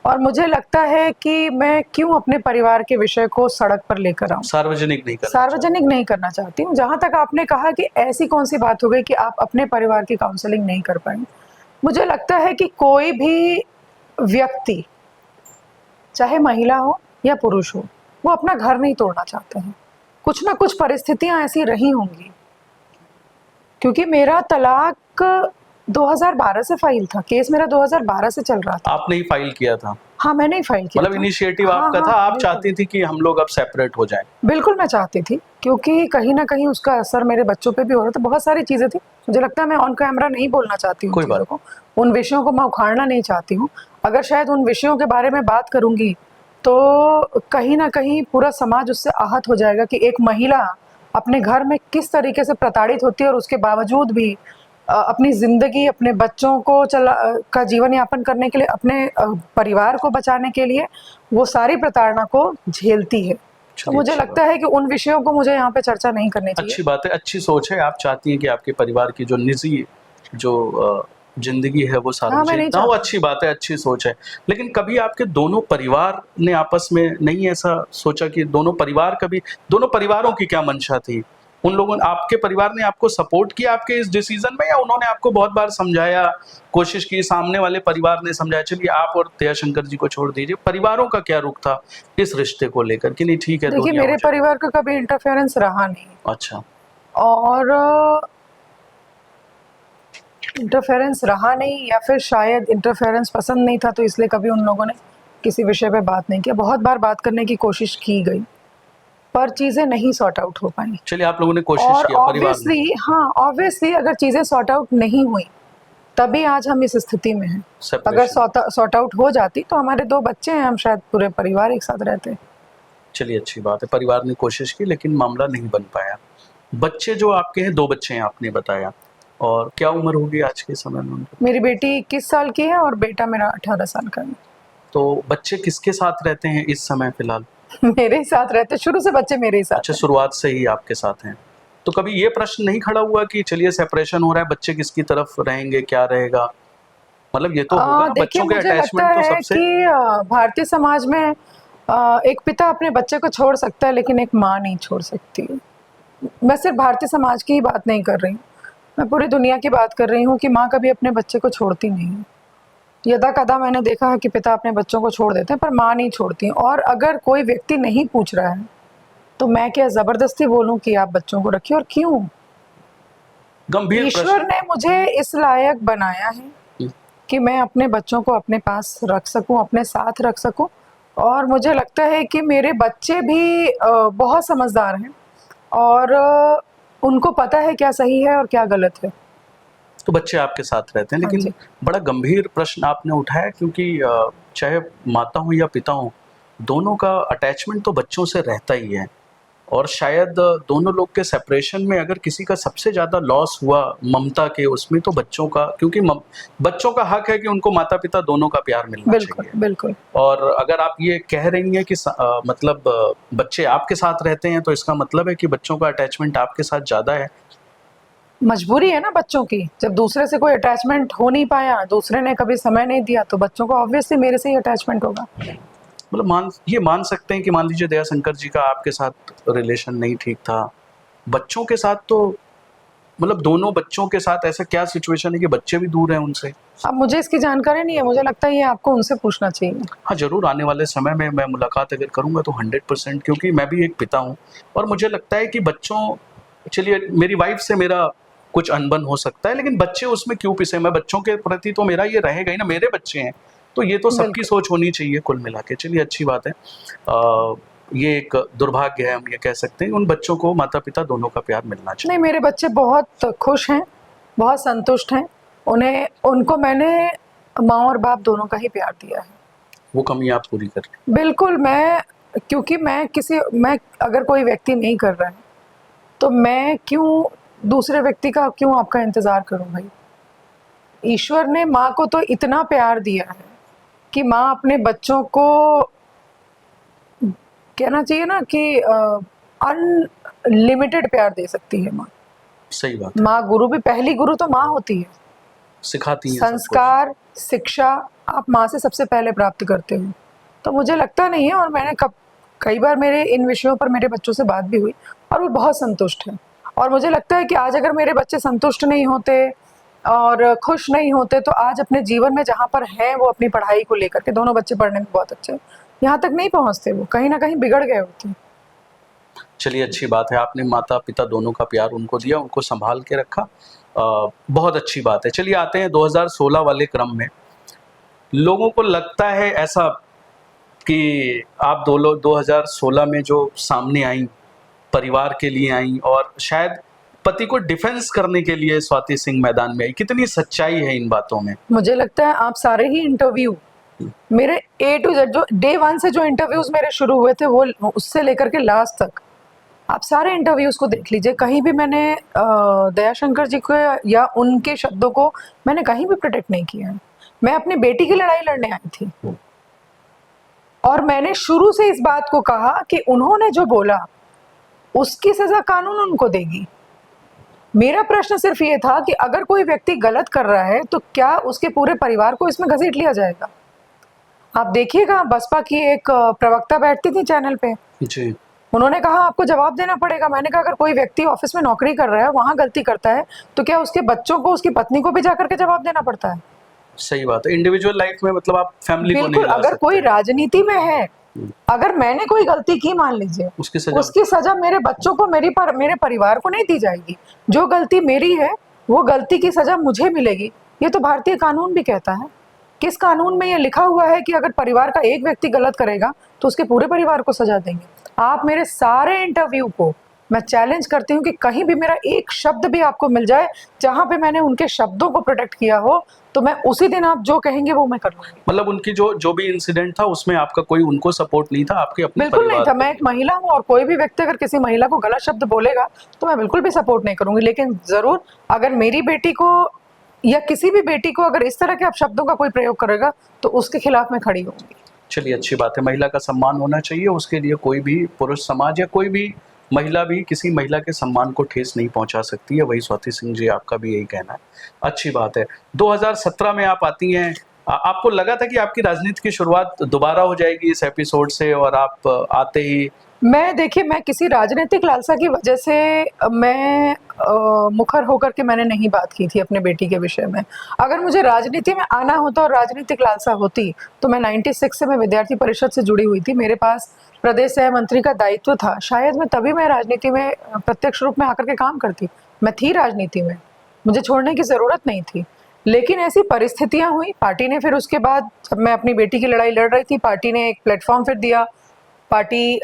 और मुझे लगता है कि मैं क्यों अपने परिवार के विषय को सड़क पर लेकर आऊँ, सार्वजनिक नहीं करना सार्वजनिक नहीं करना चाहती हूँ। जहाँ तक आपने कहा कि ऐसी कौन सी बात हो गई कि आप अपने परिवार की काउंसलिंग नहीं कर पाएंगे, मुझे लगता है कि कोई भी व्यक्ति, चाहे महिला हो या पुरुष हो, वो अपना घर नहीं तोड़ना चाहते हैं। कुछ ना कुछ परिस्थितियां ऐसी रही होंगी, क्योंकि मेरा तलाक 2012 से फाइल था, केस मेरा 2012 से चल रहा था। आपने ही फाइल किया था? हाँ, मैंने ही फाइल किया मतलब था। इनिशिएटिव हाँ, आपका हाँ, था, आप बिल्कुल। चाहती थी कि हम लोग अब सेपरेट हो जाएं? बिल्कुल मैं चाहती थी, क्योंकि कहीं ना कहीं उसका असर मेरे बच्चों पे भी हो रहा था। बहुत सारी चीजें थी, मुझे लगता है मैं ऑन कैमरा नहीं बोलना चाहती हूँ कोई चीजों बात को, उन विषयों को मैं उखाड़ना नहीं चाहती हूँ। अगर शायद उन विषयों के बारे में बात करूंगी तो कहीं ना कहीं पूरा समाज उससे आहत हो जाएगा कि एक महिला अपने घर में किस तरीके से प्रताड़ित होती है और उसके बावजूद भी अपनी जिंदगी, अपने बच्चों को का जीवन यापन करने के लिए, अपने परिवार को बचाने के लिए वो सारी प्रताड़ना को झेलती है। तो मुझे अच्छी लगता है कि उन विषयों को मुझे यहाँ पे चर्चा नहीं करनी चाहिए। अच्छी बात है, अच्छी सोच है। आप चाहती हैं कि आपके परिवार की जो निजी जो जिंदगी है वो हाँ, मैं नहीं सार्वजनिक ना हो। चाहती। अच्छी बात है, अच्छी सोच है। लेकिन कभी आपके दोनों परिवार ने आपस में नहीं ऐसा सोचा कि दोनों परिवारों की क्या मंशा थी? उन लोगों ने, आपके परिवार ने आपको सपोर्ट किया आपके इस डिसीजन में, या उन्होंने आपको बहुत बार समझाया, कोशिश की, सामने वाले परिवार ने समझाया चलिए आप और दयाशंकर जी को छोड़ दीजिए? परिवारों का क्या रुख था इस रिश्ते को लेकर कि नहीं ठीक है देखिए, दूरियां हो मेरे जाए? परिवार का कभी इंटरफेरेंस रहा नहीं, अच्छा। और इंटरफेरेंस रहा नहीं, या फिर शायद इंटरफेरेंस पसंद नहीं था, तो इसलिए कभी उन लोगों ने किसी विषय पे बात नहीं किया। बहुत बार बात करने की कोशिश की गई, पर चीजें नहीं सॉर्ट आउट हो पाई। चलिए, आप लोगों ने कोशिश और किया परिवार में। ऑब्वियसली अगर चीजें सॉर्ट आउट नहीं हुई तभी आज हम इस स्थिति में हैं। अगर सेपरेशन। सॉर्ट आउट हो जाती तो हमारे 2 बच्चे हैं, हम शायद पूरे परिवार एक साथ रहते। चलिए अच्छी बात है, परिवार ने कोशिश की लेकिन मामला नहीं बन पाया। बच्चे जो आपके हैं, 2 बच्चे हैं आपने बताया, और क्या उम्र होगी आज के समय में उनकी? मेरी बेटी 21 साल की है और बेटा मेरा 18 साल का है। तो बच्चे किसके साथ रहते हैं इस समय फिलहाल? मेरे ही साथ रहते, शुरू से बच्चे मेरे ही साथ अच्छा, हैं। शुरुआत से ही आपके साथ हैं। तो कभी ये प्रश्न नहीं खड़ा हुआ कि चलिए सेपरेशन हो रहा है, बच्चे किसकी तरफ रहेंगे, क्या रहेगा? मतलब ये तो होगा ना, देखिए, बच्चों के मुझे लगता अटैचमेंट तो है सबसे। कि भारतीय समाज में एक पिता अपने बच्चे को छोड़ सकता है, लेकिन एक माँ नहीं छोड़ सकती। मैं सिर्फ भारतीय समाज की ही बात नहीं कर रही हूँ, मैं पूरी दुनिया की बात कर रही हूँ कि माँ कभी अपने बच्चे को छोड़ती नहीं है। यदा कदा मैंने देखा है कि पिता अपने बच्चों को छोड़ देते हैं, पर माँ नहीं छोड़ती। और अगर कोई व्यक्ति नहीं पूछ रहा है तो मैं क्या जबरदस्ती बोलूं कि आप बच्चों को रखिए? और क्यों? गंभीर ईश्वर प्रश्न। ने मुझे इस लायक बनाया है कि मैं अपने बच्चों को अपने पास रख सकूं, अपने साथ रख सकूं। और मुझे लगता है कि मेरे बच्चे भी बहुत समझदार हैं और उनको पता है क्या सही है और क्या गलत है। तो बच्चे आपके साथ रहते हैं, हाँ लेकिन जी। बड़ा गंभीर प्रश्न आपने उठाया, क्योंकि चाहे माता हो या पिता हो, दोनों का अटैचमेंट तो बच्चों से रहता ही है। और शायद दोनों लोग के सेपरेशन में अगर किसी का सबसे ज़्यादा लॉस हुआ ममता के, उसमें तो बच्चों का, क्योंकि बच्चों का हक है कि उनको माता पिता दोनों का प्यार मिलना बिल्कुल चाहिए। बिल्कुल। और अगर आप ये कह रही हैं कि मतलब बच्चे आपके साथ रहते हैं, तो इसका मतलब है कि बच्चों का अटैचमेंट आपके साथ ज़्यादा है। मजबूरी है ना बच्चों की, जब दूसरे से कोई अटैचमेंट हो नहीं पाया, दूसरे ने कभी समय नहीं दिया, तो बच्चों को ऑब्वियसली मेरे से ही अटैचमेंट होगा। मतलब मान सकते हैं कि मान लीजिए दयाशंकर जी का आपके साथ रिलेशन नहीं ठीक था, बच्चों के साथ तो, मतलब दोनों बच्चों के साथ ऐसा क्या सिचुएशन है कि बच्चे भी दूर हैं उनसे? अब मुझे इसकी जानकारी नहीं है, मुझे लगता है ये आपको उनसे पूछना चाहिए। हाँ, ज़रूर आने वाले समय में मैं मुलाकात अगर करूँगा तो 100%, क्योंकि मैं भी एक पिता हूँ और मुझे लगता है कि बच्चों, चलिए मेरी वाइफ़ से मेरा कुछ अनबन हो सकता है, लेकिन बच्चे उसमें क्यों पिसे? मैं बच्चों के प्रति तो मेरा ये रहेगा ही ना, मेरे बच्चे हैं, तो ये तो सबकी बिल्कुल। सोच होनी चाहिए कुल मिला के। चलिए अच्छी बात है। ये एक दुर्भाग्य है, हम ये कह सकते हैं, उन बच्चों को माता-पिता दोनों का प्यार मिलना नहीं, चाहिए। मेरे बच्चे बहुत खुश हैं, बहुत संतुष्ट हैं। उनको मैंने माँ और बाप दोनों का ही प्यार दिया है। वो कमी आप पूरी कर रहे हैं। बिल्कुल। क्योंकि मैं अगर कोई व्यक्ति नहीं कर रहा है, तो मैं क्यों दूसरे व्यक्ति का, क्यों आपका इंतज़ार करूँ भाई? ईश्वर ने माँ को तो इतना प्यार दिया है कि माँ अपने बच्चों को, कहना चाहिए ना कि अनलिमिटेड प्यार दे सकती है माँ। सही बात है, माँ गुरु भी, पहली गुरु तो माँ होती है। सिखाती हैं सब कुछ। संस्कार, शिक्षा आप माँ से सबसे पहले प्राप्त करते हो। तो मुझे लगता नहीं है, और मैंने कई बार मेरे इन विषयों पर मेरे बच्चों से बात भी हुई और वो बहुत संतुष्ट हैं। और मुझे लगता है कि आज अगर मेरे बच्चे संतुष्ट नहीं होते और खुश नहीं होते, तो आज अपने जीवन में जहाँ पर हैं वो अपनी पढ़ाई को लेकर के, दोनों बच्चे पढ़ने में बहुत अच्छे हैं, यहाँ तक नहीं पहुँचते, वो कहीं ना कहीं बिगड़ गए होते। चलिए अच्छी बात है, आपने माता पिता दोनों का प्यार उनको दिया, उनको संभाल के रखा, बहुत अच्छी बात है। चलिए आते हैं 2016 वाले क्रम में। लोगों को लगता है ऐसा कि आप 2016 में जो सामने आई, परिवार के लिए आई और शायद पति को डिफेंस करने के लिए स्वाति सिंह मैदान में आई, कितनी सच्चाई है इन बातों में? मुझे लगता है आप सारे ही इंटरव्यू, मेरे A to Z, जो डे 1 से जो इंटरव्यूज मेरे शुरू हुए थे, वो उससे लेकर के लास्ट तक आप सारे इंटरव्यूज को देख लीजिए। कहीं भी मैंने दयाशंकर जी को या उनके शब्दों को मैंने कहीं भी प्रोटेक्ट नहीं किया है। मैं अपनी बेटी की लड़ाई लड़ने आई थी और मैंने शुरू से इस बात को कहा कि उन्होंने जो बोला उसकी सजा कानून उनको देगी। मेरा प्रश्न सिर्फ ये था कि अगर कोई व्यक्ति गलत कर रहा है तो क्या उसके पूरे परिवार को इसमें घसीट लिया जाएगा? आप देखिएगा, बसपा की एक प्रवक्ता बैठती थी चैनल पे, जी, उन्होंने कहा आपको जवाब देना पड़ेगा। मैंने कहा अगर कोई व्यक्ति ऑफिस में नौकरी कर रहा है, वहां गलती करता है, तो क्या उसके बच्चों को, उसकी पत्नी को भी जाकर के जवाब देना पड़ता है? सही बात है। इंडिविजुअल लाइफ में मतलब आप फैमिली को नहीं बिल्कुल। ला अगर कोई सकते। राजनीति में है, अगर मैंने कोई गलती की, मान लीजिए, उसकी सजा मेरे बच्चों को, मेरे परिवार को नहीं दी जाएगी। जो गलती मेरी है वो गलती की सजा मुझे मिलेगी। ये तो भारतीय कानून भी कहता है। किस कानून में ये लिखा हुआ है कि अगर परिवार का एक व्यक्ति गलत करेगा तो उसके पूरे परिवार को सजा देंगे? आप मेरे सारे इंटरव्यू को मैं चैलेंज करती हूँ कि कहीं भी मेरा एक शब्द भी आपको मिल जाए जहां पे मैंने उनके शब्दों को प्रोटेक्ट किया हो, तो मैं उसी दिन आप जो कहेंगे वो मैं कर लूंगी। मतलब उनकी जो भी इंसिडेंट था उसमें आपका कोई उनको सपोर्ट नहीं था, आपके अपने बिल्कुल नहीं परिवार था। मैं एक महिला हूँ और कोई भी व्यक्ति अगर किसी महिला को गलत शब्द बोलेगा तो मैं बिल्कुल भी सपोर्ट नहीं करूंगी। लेकिन जरूर अगर मेरी बेटी को या किसी भी बेटी को अगर इस तरह के शब्दों का कोई प्रयोग करेगा तो उसके खिलाफ मैं खड़ी होंगी। चलिए अच्छी बात है, महिला का सम्मान होना चाहिए, उसके लिए कोई भी पुरुष समाज या कोई भी महिला भी किसी महिला के सम्मान को ठेस नहीं पहुंचा सकती है। वही स्वाति सिंह जी, आपका भी यही कहना है। अच्छी बात है। 2017 में आप आती हैं, आपको लगा था कि आपकी राजनीति की शुरुआत दोबारा हो जाएगी इस एपिसोड से और आप आते ही मैं देखिए, मैं किसी राजनीतिक लालसा की वजह से मैं मुखर होकर के मैंने नहीं बात की थी अपने बेटी के विषय में। अगर मुझे राजनीति में आना होता और राजनीतिक लालसा होती तो मैं 96 से मैं विद्यार्थी परिषद से जुड़ी हुई थी, मेरे पास प्रदेश सह मंत्री का दायित्व था, शायद मैं तभी मैं राजनीति में प्रत्यक्ष रूप में आकर के काम करती। मैं थी राजनीति में, मुझे छोड़ने की ज़रूरत नहीं थी, लेकिन ऐसी परिस्थितियां हुई। पार्टी ने फिर उसके बाद, जब मैं अपनी बेटी की लड़ाई लड़ रही थी, पार्टी ने एक प्लेटफॉर्म फिर दिया, पार्टी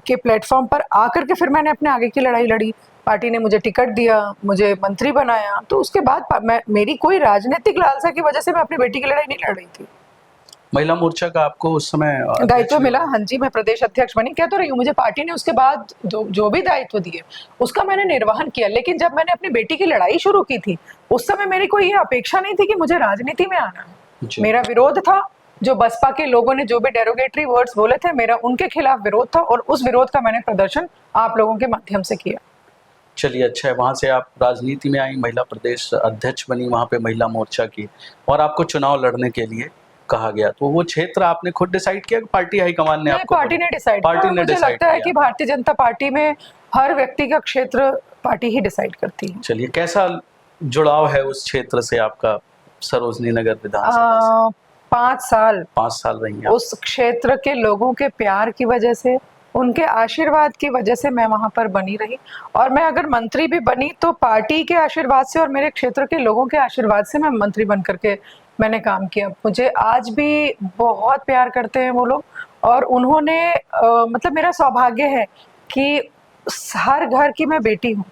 के प्लेटफॉर्म पर आकर के फिर मैंने अपने आगे की लड़ाई लड़ी। पार्टी ने मुझे टिकट दिया, मुझे मंत्री बनाया, तो उसके बाद मेरी कोई राजनीतिक लालसा की वजह से मैं अपनी बेटी की लड़ाई नहीं लड़ रही थी। महिला मोर्चा का आपको उस समय दायित्व मिला, हाँ जी, मैं प्रदेश अध्यक्ष बनी। कह तो रही हूँ, मुझे पार्टी ने उसके बाद जो भी दायित्व दिए उसका मैंने निर्वहन किया, लेकिन जब मैंने अपनी बेटी की लड़ाई शुरू की थी उस समय मेरी कोई ये अपेक्षा नहीं थी कि मुझे राजनीति में आना है। मेरा विरोध था, जो बसपा के लोगों ने जो भी डेरोगेटरी वर्ड्स बोले थे, मेरा उनके खिलाफ विरोध था, और उस विरोध का मैंने प्रदर्शन आप लोगों के माध्यम से किया। चलिए, अच्छा है, वहाँ से आप राजनीति में आई, महिला प्रदेश अध्यक्ष बनी, वहाँ पे महिला मोर्चा की, और आपको चुनाव लड़ने के लिए कहा गया। तो वो क्षेत्र आपने खुद डिसाइड किया कि पार्टी हाईकमान ने आपको? पार्टी ने डिसाइड किया। मुझे लगता है कि भारतीय जनता पार्टी में हर व्यक्ति का क्षेत्र पार्टी ही डिसाइड करती है। चलिए, कैसा जुड़ाव है उस क्षेत्र से आपका, सरोजनी नगर विधानसभा? 5 साल रही हैं उस क्षेत्र के लोगों के प्यार की वजह से, उनके आशीर्वाद की वजह से मैं वहां पर बनी रही। और मैं अगर मंत्री भी बनी तो पार्टी के आशीर्वाद से और मेरे क्षेत्र के लोगों के आशीर्वाद से मैं मंत्री बन करके मैंने काम किया। मुझे आज भी बहुत प्यार करते हैं वो लोग, और उन्होंने मतलब मेरा सौभाग्य है कि हर घर की मैं बेटी हूँ,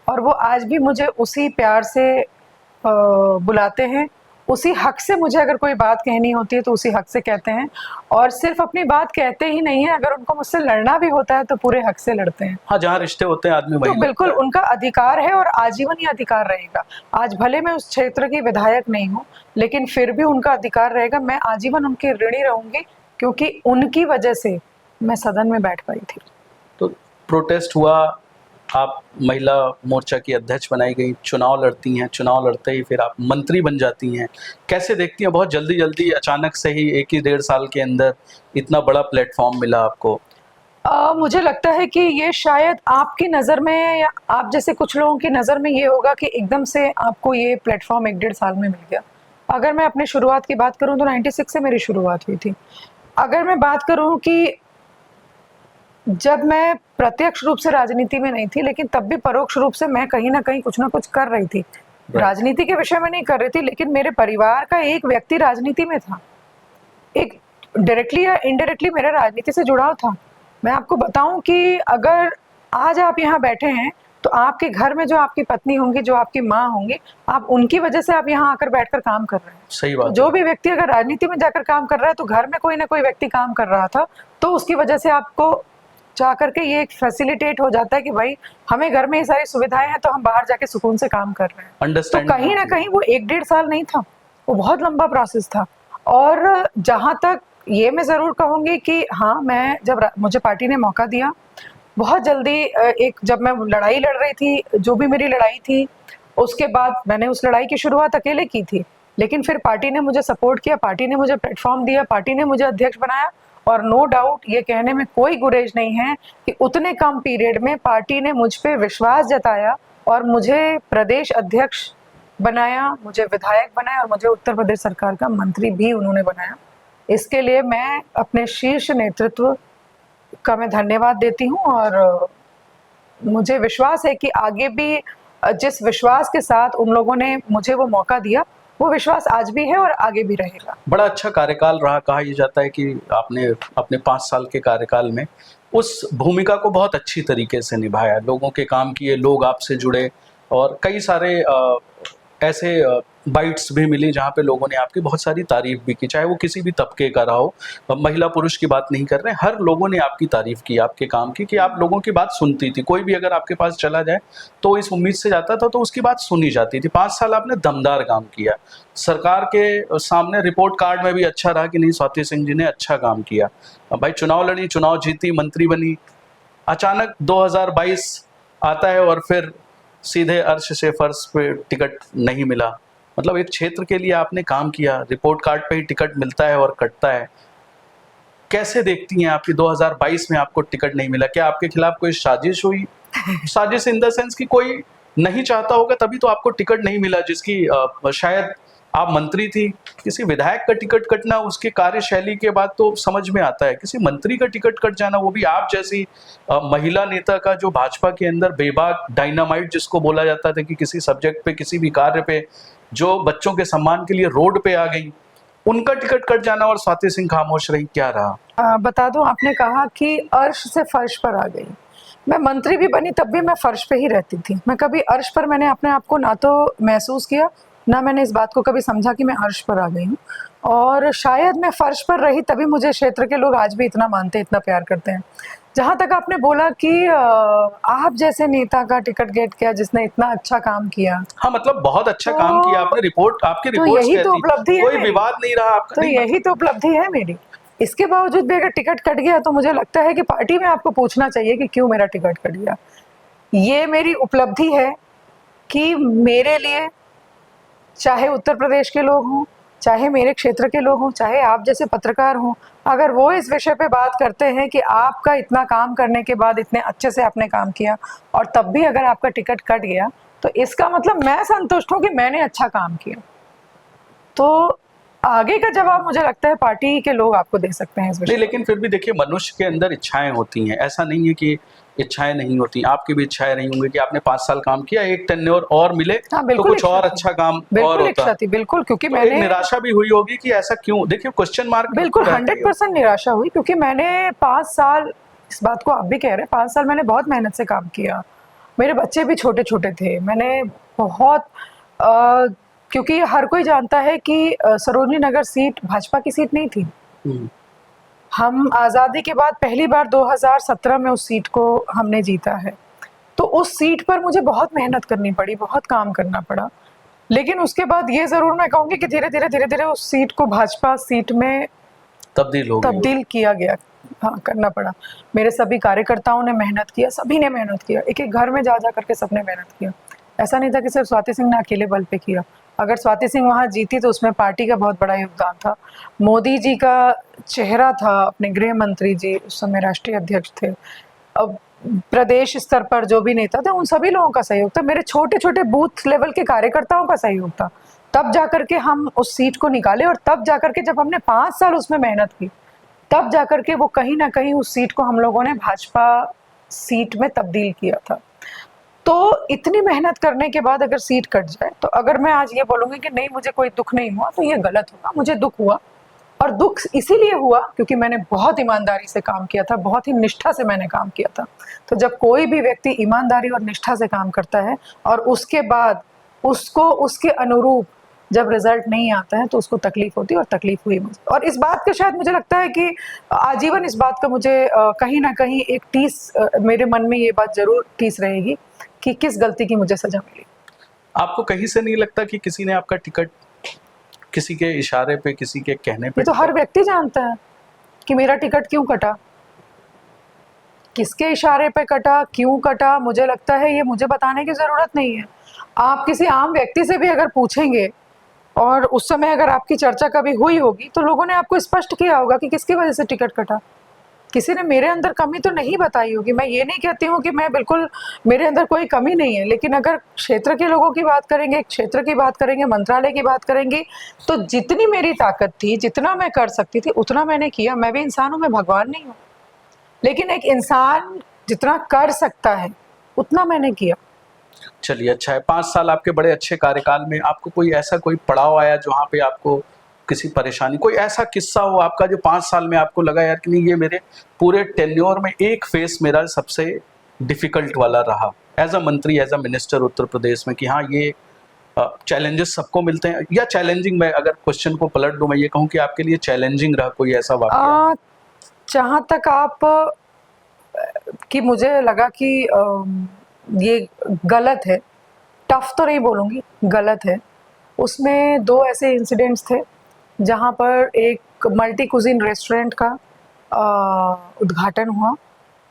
और वो आज भी मुझे उसी प्यार से बुलाते हैं। उसी हक से मुझे अगर कोई बात कहनी होती है तो उसी हक से कहते हैं, और सिर्फ अपनी बात कहते ही नहीं है, अगर उनको मुझसे लड़ना भी होता है तो पूरे हक से लड़ते हैं। हाँ, जहाँ रिश्ते होते हैं आदमी वही तो बिल्कुल उनका अधिकार है, और आजीवन ही अधिकार रहेगा। आज भले मैं उस क्षेत्र की विधायक नहीं हूँ, लेकिन फिर भी उनका अधिकार रहेगा। मैं आजीवन उनकी ऋणी रहूंगी, क्योंकि उनकी वजह से मैं सदन में बैठ पाई थी। तो प्रोटेस्ट हुआ, आप महिला मोर्चा की अध्यक्ष बनाई गई, चुनाव लड़ती हैं, चुनाव लड़ते ही फिर आप मंत्री बन जाती हैं। कैसे देखती हैं, बहुत जल्दी जल्दी अचानक से ही 1 ही 1.5 साल के अंदर इतना बड़ा प्लेटफॉर्म मिला आपको? मुझे लगता है कि ये शायद आपकी नज़र में, या आप जैसे कुछ लोगों की नज़र में ये होगा कि एकदम से आपको ये प्लेटफॉर्म 1-1.5 साल में मिल गया। अगर मैं अपनी शुरुआत की बात करूं तो 96 से मेरी शुरुआत हुई थी। अगर मैं बात करूं कि जब मैं प्रत्यक्ष रूप से राजनीति में नहीं थी, लेकिन तब भी परोक्ष रूप से मैं कहीं ना कहीं कुछ ना कुछ कर रही थी। राजनीति के विषय में नहीं कर रही थी, लेकिन मेरे परिवार का एक व्यक्ति राजनीति में था, एक डायरेक्टली या इनडायरेक्टली मेरा राजनीति से जुड़ाव था। मैं आपको बताऊं कि अगर आज आप यहाँ बैठे हैं तो आपके घर में जो आपकी पत्नी होंगी, जो आपकी माँ होंगी, आप उनकी वजह से आप यहाँ आकर बैठकर काम कर रहे हैं। सही बात। जो भी व्यक्ति अगर राजनीति में जाकर काम कर रहा है तो घर में कोई ना कोई व्यक्ति काम कर रहा था, तो उसकी वजह से आपको जा करके ये एक फैसिलिटेट हो जाता है कि भाई हमें घर में ये सारी सुविधाएं हैं तो हम बाहर जाके सुकून से काम कर रहे हैं। तो कहीं ना कहीं वो 1-1.5 साल नहीं था, वो बहुत लंबा प्रोसेस था। और जहां तक ये मैं जरूर कहूंगी कि हाँ, मैं जब मुझे पार्टी ने मौका दिया बहुत जल्दी, एक जब मैं लड़ाई लड़ रही थी, जो भी मेरी लड़ाई थी, उसके बाद मैंने उस लड़ाई की शुरुआत अकेले की थी, लेकिन फिर पार्टी ने मुझे सपोर्ट किया, पार्टी ने मुझे प्लेटफॉर्म दिया, पार्टी ने मुझे अध्यक्ष बनाया। और नो डाउट ये कहने में कोई गुरेज नहीं है कि उतने कम पीरियड में पार्टी ने मुझ पे विश्वास जताया और मुझे प्रदेश अध्यक्ष बनाया, मुझे विधायक बनाया, और मुझे उत्तर प्रदेश सरकार का मंत्री भी उन्होंने बनाया। इसके लिए मैं अपने शीर्ष नेतृत्व का मैं धन्यवाद देती हूँ, और मुझे विश्वास है कि आगे भी जिस विश्वास के साथ उन लोगों ने मुझे वो मौका दिया, वो विश्वास आज भी है और आगे भी रहेगा। बड़ा अच्छा कार्यकाल रहा, कहा यह जाता है कि आपने अपने 5 साल के कार्यकाल में उस भूमिका को बहुत अच्छी तरीके से निभाया, लोगों के काम किए, लोग आपसे जुड़े, और कई सारे ऐसे बाइट्स भी मिली जहाँ पे लोगों ने आपकी बहुत सारी तारीफ भी की, चाहे वो किसी भी तबके का रहा हो, महिला पुरुष की बात नहीं कर रहे हैं, हर लोगों ने आपकी तारीफ की, आपके काम की, कि आप लोगों की बात सुनती थी। कोई भी अगर आपके पास चला जाए तो इस उम्मीद से जाता था तो उसकी बात सुनी जाती थी। 5 साल आपने दमदार काम किया, सरकार के सामने रिपोर्ट कार्ड में भी अच्छा रहा कि नहीं, स्वाति सिंह जी ने अच्छा काम किया। भाई चुनाव लड़ी, चुनाव जीती, मंत्री बनी, अचानक 2022 आता है और फिर सीधे अर्श से फर्श पे टिकट नहीं मिला। मतलब एक क्षेत्र के लिए आपने काम किया, रिपोर्ट कार्ड पे ही टिकट मिलता है और कटता है। कैसे देखती हैं आपकी 2022 में आपको टिकट नहीं मिला? क्या आपके खिलाफ कोई साजिश हुई? साजिश इन द सेंस कि कोई नहीं चाहता होगा तभी तो आपको टिकट नहीं मिला, जिसकी शायद आप मंत्री थी, किसी विधायक का टिकट कटना उसके कार्यशैली के बाद तो समझ में आता है, किसी मंत्री का टिकट कट जाना, वो भी आप जैसी महिला नेता का, जो भाजपा के अंदर बेबाक डायनामाइट जिसको बोला जाता था कि किसी सब्जेक्ट पे, किसी भी कार्य पे, जो बच्चों के सम्मान के लिए रोड पे आ गई, उनका टिकट कट जाना और स्वाति सिंह खामोश रही, क्या रहा? बता दूं, आपने कहा कि अर्श से फर्श पर आ गई। मैं मंत्री भी बनी तब भी मैं फर्श पे ही रहती थी। मैं कभी अर्श पर मैंने अपने आप को ना तो महसूस किया, ना मैंने इस बात को कभी समझा कि मैं अर्श पर आ गई हूँ। और शायद मैं फर्श पर रही तभी मुझे क्षेत्र के लोग आज भी इतना मानते हैं, इतना प्यार करते हैं। जहाँ तक आपने बोला कि आप जैसे नेता का टिकट गेट किया जिसने इतना अच्छा काम किया, हाँ, मतलब बहुत अच्छा काम किया आपने, रिपोर्ट आपकी तो रिपोर्ट्स यही तो कहती, उपलब्धि है कोई मेरी। विवाद नहीं रहा आपका। तो नहीं, यही तो उपलब्धि है मेरी। इसके बावजूद भी अगर टिकट कट गया तो मुझे लगता है कि पार्टी में आपको पूछना चाहिए कि क्यों मेरा टिकट कट गया। ये मेरी उपलब्धि है कि मेरे लिए, चाहे उत्तर प्रदेश के लोग हों, चाहे मेरे क्षेत्र के लोग हों, चाहे आप जैसे पत्रकार हों, अगर वो इस विषय पे बात करते हैं कि आपका इतना काम करने के बाद इतने अच्छे से आपने काम किया और तब भी अगर आपका टिकट कट गया, तो इसका मतलब मैं संतुष्ट हूँ कि मैंने अच्छा काम किया। तो आगे का जवाब मुझे लगता है पार्टी के लोग आपको दे सकते हैं इस विषय नहीं, लेकिन फिर भी देखिए, मनुष्य के अंदर इच्छाएं होती हैं, ऐसा नहीं है कि इच्छाएं नहीं होती। आपकी भी इच्छाएं रही होंगी कि आपने 5 साल काम किया, एक टेन्योर और मिले तो कुछ और अच्छा काम और होता। बिल्कुल, क्योंकि तो मैंने एक निराशा भी हुई होगी कि ऐसा क्यों, देखिए क्वेश्चन मार्क बिल्कुल 100% निराशा हुई, क्योंकि मैंने 5 साल, इस बात को आप भी कह रहे हैं, 5 साल मैंने बहुत मेहनत से काम किया। मेरे बच्चे भी छोटे छोटे थे, मैंने बहुत क्योंकि हर कोई जानता है कि सरोजनी नगर सीट भाजपा की सीट नहीं थी। हम आज़ादी के बाद पहली बार 2017 में उस सीट को हमने जीता है। तो उस सीट पर मुझे बहुत मेहनत करनी पड़ी, बहुत काम करना पड़ा। लेकिन उसके बाद ये ज़रूर मैं कहूँगी कि धीरे धीरे उस सीट को भाजपा सीट में तब्दील किया गया। हाँ, करना पड़ा। मेरे सभी कार्यकर्ताओं ने मेहनत किया, सभी ने मेहनत किया, एक एक घर में जा करके सबने मेहनत किया। ऐसा नहीं था कि सिर्फ स्वाति सिंह ने अकेले बल पे किया। अगर स्वाति सिंह वहाँ जीती तो उसमें पार्टी का बहुत बड़ा योगदान था। मोदी जी का चेहरा था, अपने गृह मंत्री जी उस समय राष्ट्रीय अध्यक्ष थे, अब प्रदेश स्तर पर जो भी नेता थे उन सभी लोगों का सहयोग था, मेरे छोटे छोटे बूथ लेवल के कार्यकर्ताओं का सहयोग था। तब जाकर के हम उस सीट को निकाले और तब जाकर के जब हमने 5 साल उसमें मेहनत की, तब जाकर के वो कहीं ना कहीं उस सीट को हम लोगों ने भाजपा सीट में तब्दील किया था। तो इतनी मेहनत करने के बाद अगर सीट कट जाए, तो अगर मैं आज ये बोलूँगी कि नहीं मुझे कोई दुख नहीं हुआ, तो ये गलत होगा। मुझे दुख हुआ, और दुख इसीलिए हुआ क्योंकि मैंने बहुत ईमानदारी से काम किया था, बहुत ही निष्ठा से मैंने काम किया था। तो जब कोई भी व्यक्ति ईमानदारी और निष्ठा से काम करता है और उसके बाद उसको उसके अनुरूप जब रिजल्ट नहीं आता है तो उसको तकलीफ होती है, और तकलीफ हुई मुझे। और इस बात का शायद मुझे लगता है कि आजीवन इस बात का मुझे कहीं ना कहीं एक टीस, मेरे मन में ये बात जरूर टीस रहेगी कि किस गलती की मुझे सजा मिली। आपको कहीं से नहीं लगता कि किसी ने आपका टिकट किसी के इशारे पे, किसी के कहने पे? ये तो हर व्यक्ति जानता है कि मेरा टिकट क्यों कटा, किसके इशारे पे कटा, क्यों कटा। मुझे लगता है ये मुझे बताने की जरूरत नहीं है। आप किसी आम व्यक्ति से भी अगर पूछेंगे और उस समय अगर आपकी चर्चा कभी हुई होगी तो लोगों ने आपको स्पष्ट किया होगा कि किसकी वजह से टिकट कटा। किसी ने मेरे अंदर कमी तो नहीं बताई होगी। मैं ये नहीं कहती हूँ कि मैं बिल्कुल, मेरे अंदर कोई कमी नहीं है, लेकिन अगर क्षेत्र के लोगों की बात करेंगे, क्षेत्र की बात करेंगे, मंत्रालय की बात करेंगे, तो जितनी मेरी ताकत थी, जितना मैं कर सकती थी उतना मैंने किया। मैं भी इंसान हूँ, मैं भगवान नहीं हूँ, लेकिन एक इंसान जितना कर सकता है उतना मैंने किया। चलिए, अच्छा है। 5 साल आपके बड़े अच्छे कार्यकाल में आपको कोई ऐसा कोई पड़ाव आया जहाँ पे आपको किसी परेशानी, कोई ऐसा किस्सा हो आपका जो 5 साल में आपको लगा यार कि नहीं, ये मेरे पूरे टेन्योर में एक फेस मेरा सबसे डिफिकल्ट वाला रहा एज अ मंत्री, as a minister Uttar Pradesh में, कि हाँ ये चैलेंजेस सबको मिलते हैं, या चैलेंजिंग, मैं अगर क्वेश्चन को पलट दूं, मैं ये कहूँ कि आपके लिए चैलेंजिंग रहा कोई ऐसा वाकया? जहाँ तक आप कि मुझे लगा कि ये गलत है, टफ तो नहीं बोलूँगी, गलत है, उसमें 2 ऐसे इंसिडेंट्स थे जहाँ पर एक मल्टी कुजिन रेस्टोरेंट का उद्घाटन हुआ,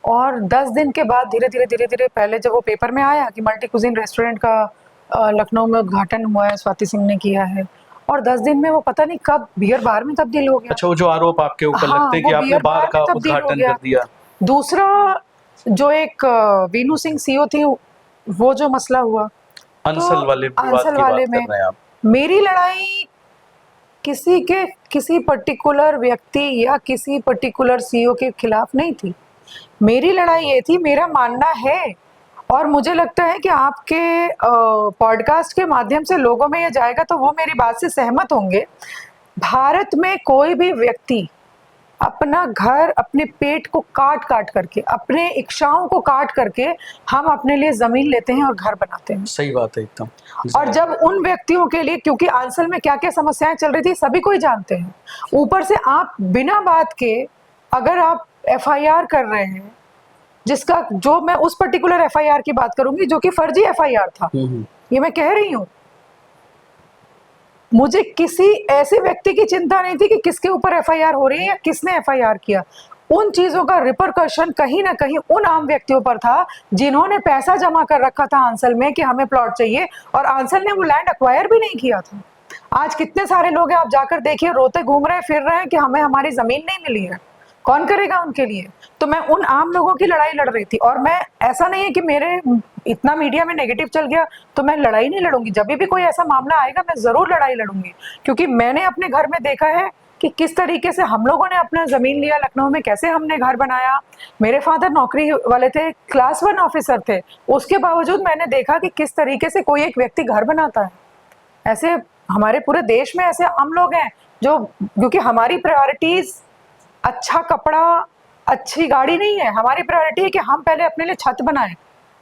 और 10 दिन के बाद धीरे धीरे पहले जब वो पेपर में आया कि मल्टी कुजिन रेस्टोरेंट का लखनऊ में उद्घाटन हुआ है, स्वाति सिंह ने किया है, और 10 दिन में वो पता नहीं कब बियर बार में तब्दील हो गया। अच्छा, वो जो आरोप आपके ऊपर हाँ, लगते हैं वो कि आपने बियर बार बार का में तब्दील हो उद्घाटन गया। कर दिया। दूसरा जो एक वीनू सिंह सीओ थी, वो जो मसला हुआ, अंसल वाले तो विवाद अंसल की वाले बात कर में रहे हैं आप। मेरी लड़ाई किसी पर्टिकुलर व्यक्ति या किसी पर्टिकुलर सीईओ के खिलाफ नहीं थी। मेरी लड़ाई ये थी, मेरा मानना है और मुझे लगता है कि आपके पॉडकास्ट के माध्यम से लोगों में ये जाएगा तो वो मेरी बात से सहमत होंगे। भारत में कोई भी व्यक्ति अपना घर, अपने पेट को काट काट करके, अपने इच्छाओं को काट करके हम अपने लिए जमीन लेते हैं और घर बनाते हैं। सही बात है एकदम। और जब उन व्यक्तियों के लिए, क्योंकि आंचल में क्या क्या समस्याएं चल रही थी सभी कोई जानते हैं, ऊपर से आप बिना बात के अगर आप एफआईआर कर रहे हैं, जिसका जो मैं उस पर्टिकुलर एफआईआर की बात करूंगी जो कि फर्जी एफआईआर था, ये मैं कह रही हूं। मुझे किसी ऐसे व्यक्ति की चिंता नहीं थी कि किसके ऊपर एफआईआर हो रही है या किसने एफआईआर किया। उन चीजों का रिपरकशन कहीं ना कहीं उन आम व्यक्तियों पर था जिन्होंने पैसा जमा कर रखा था आंचल में कि हमें प्लॉट चाहिए, और आंचल ने वो लैंड अक्वायर भी नहीं किया था। आज कितने सारे लोग हैं, आप जाकर देखिए, रोते घूम रहे फिर रहे हैं कि हमें हमारी जमीन नहीं मिली है। कौन करेगा उनके लिए? तो मैं उन आम लोगों की लड़ाई लड़ रही थी। और मैं, ऐसा नहीं है कि मेरे इतना मीडिया में नेगेटिव चल गया तो मैं लड़ाई नहीं लड़ूंगी। जब भी कोई ऐसा मामला आएगा मैं जरूर लड़ाई लड़ूंगी, क्योंकि मैंने अपने घर में देखा है कि किस तरीके से हम लोगों ने अपना जमीन लिया लखनऊ में, कैसे हमने घर बनाया। मेरे फादर नौकरी वाले थे, क्लास 1 ऑफिसर थे, उसके बावजूद मैंने देखा कि किस तरीके से कोई एक व्यक्ति घर बनाता है। ऐसे हमारे पूरे देश में ऐसे आम लोग हैं जो, क्योंकि हमारी प्रायोरिटीज अच्छा कपड़ा, अच्छी गाड़ी नहीं है, हमारी प्रायोरिटी है कि हम पहले अपने लिए छत बनाएं।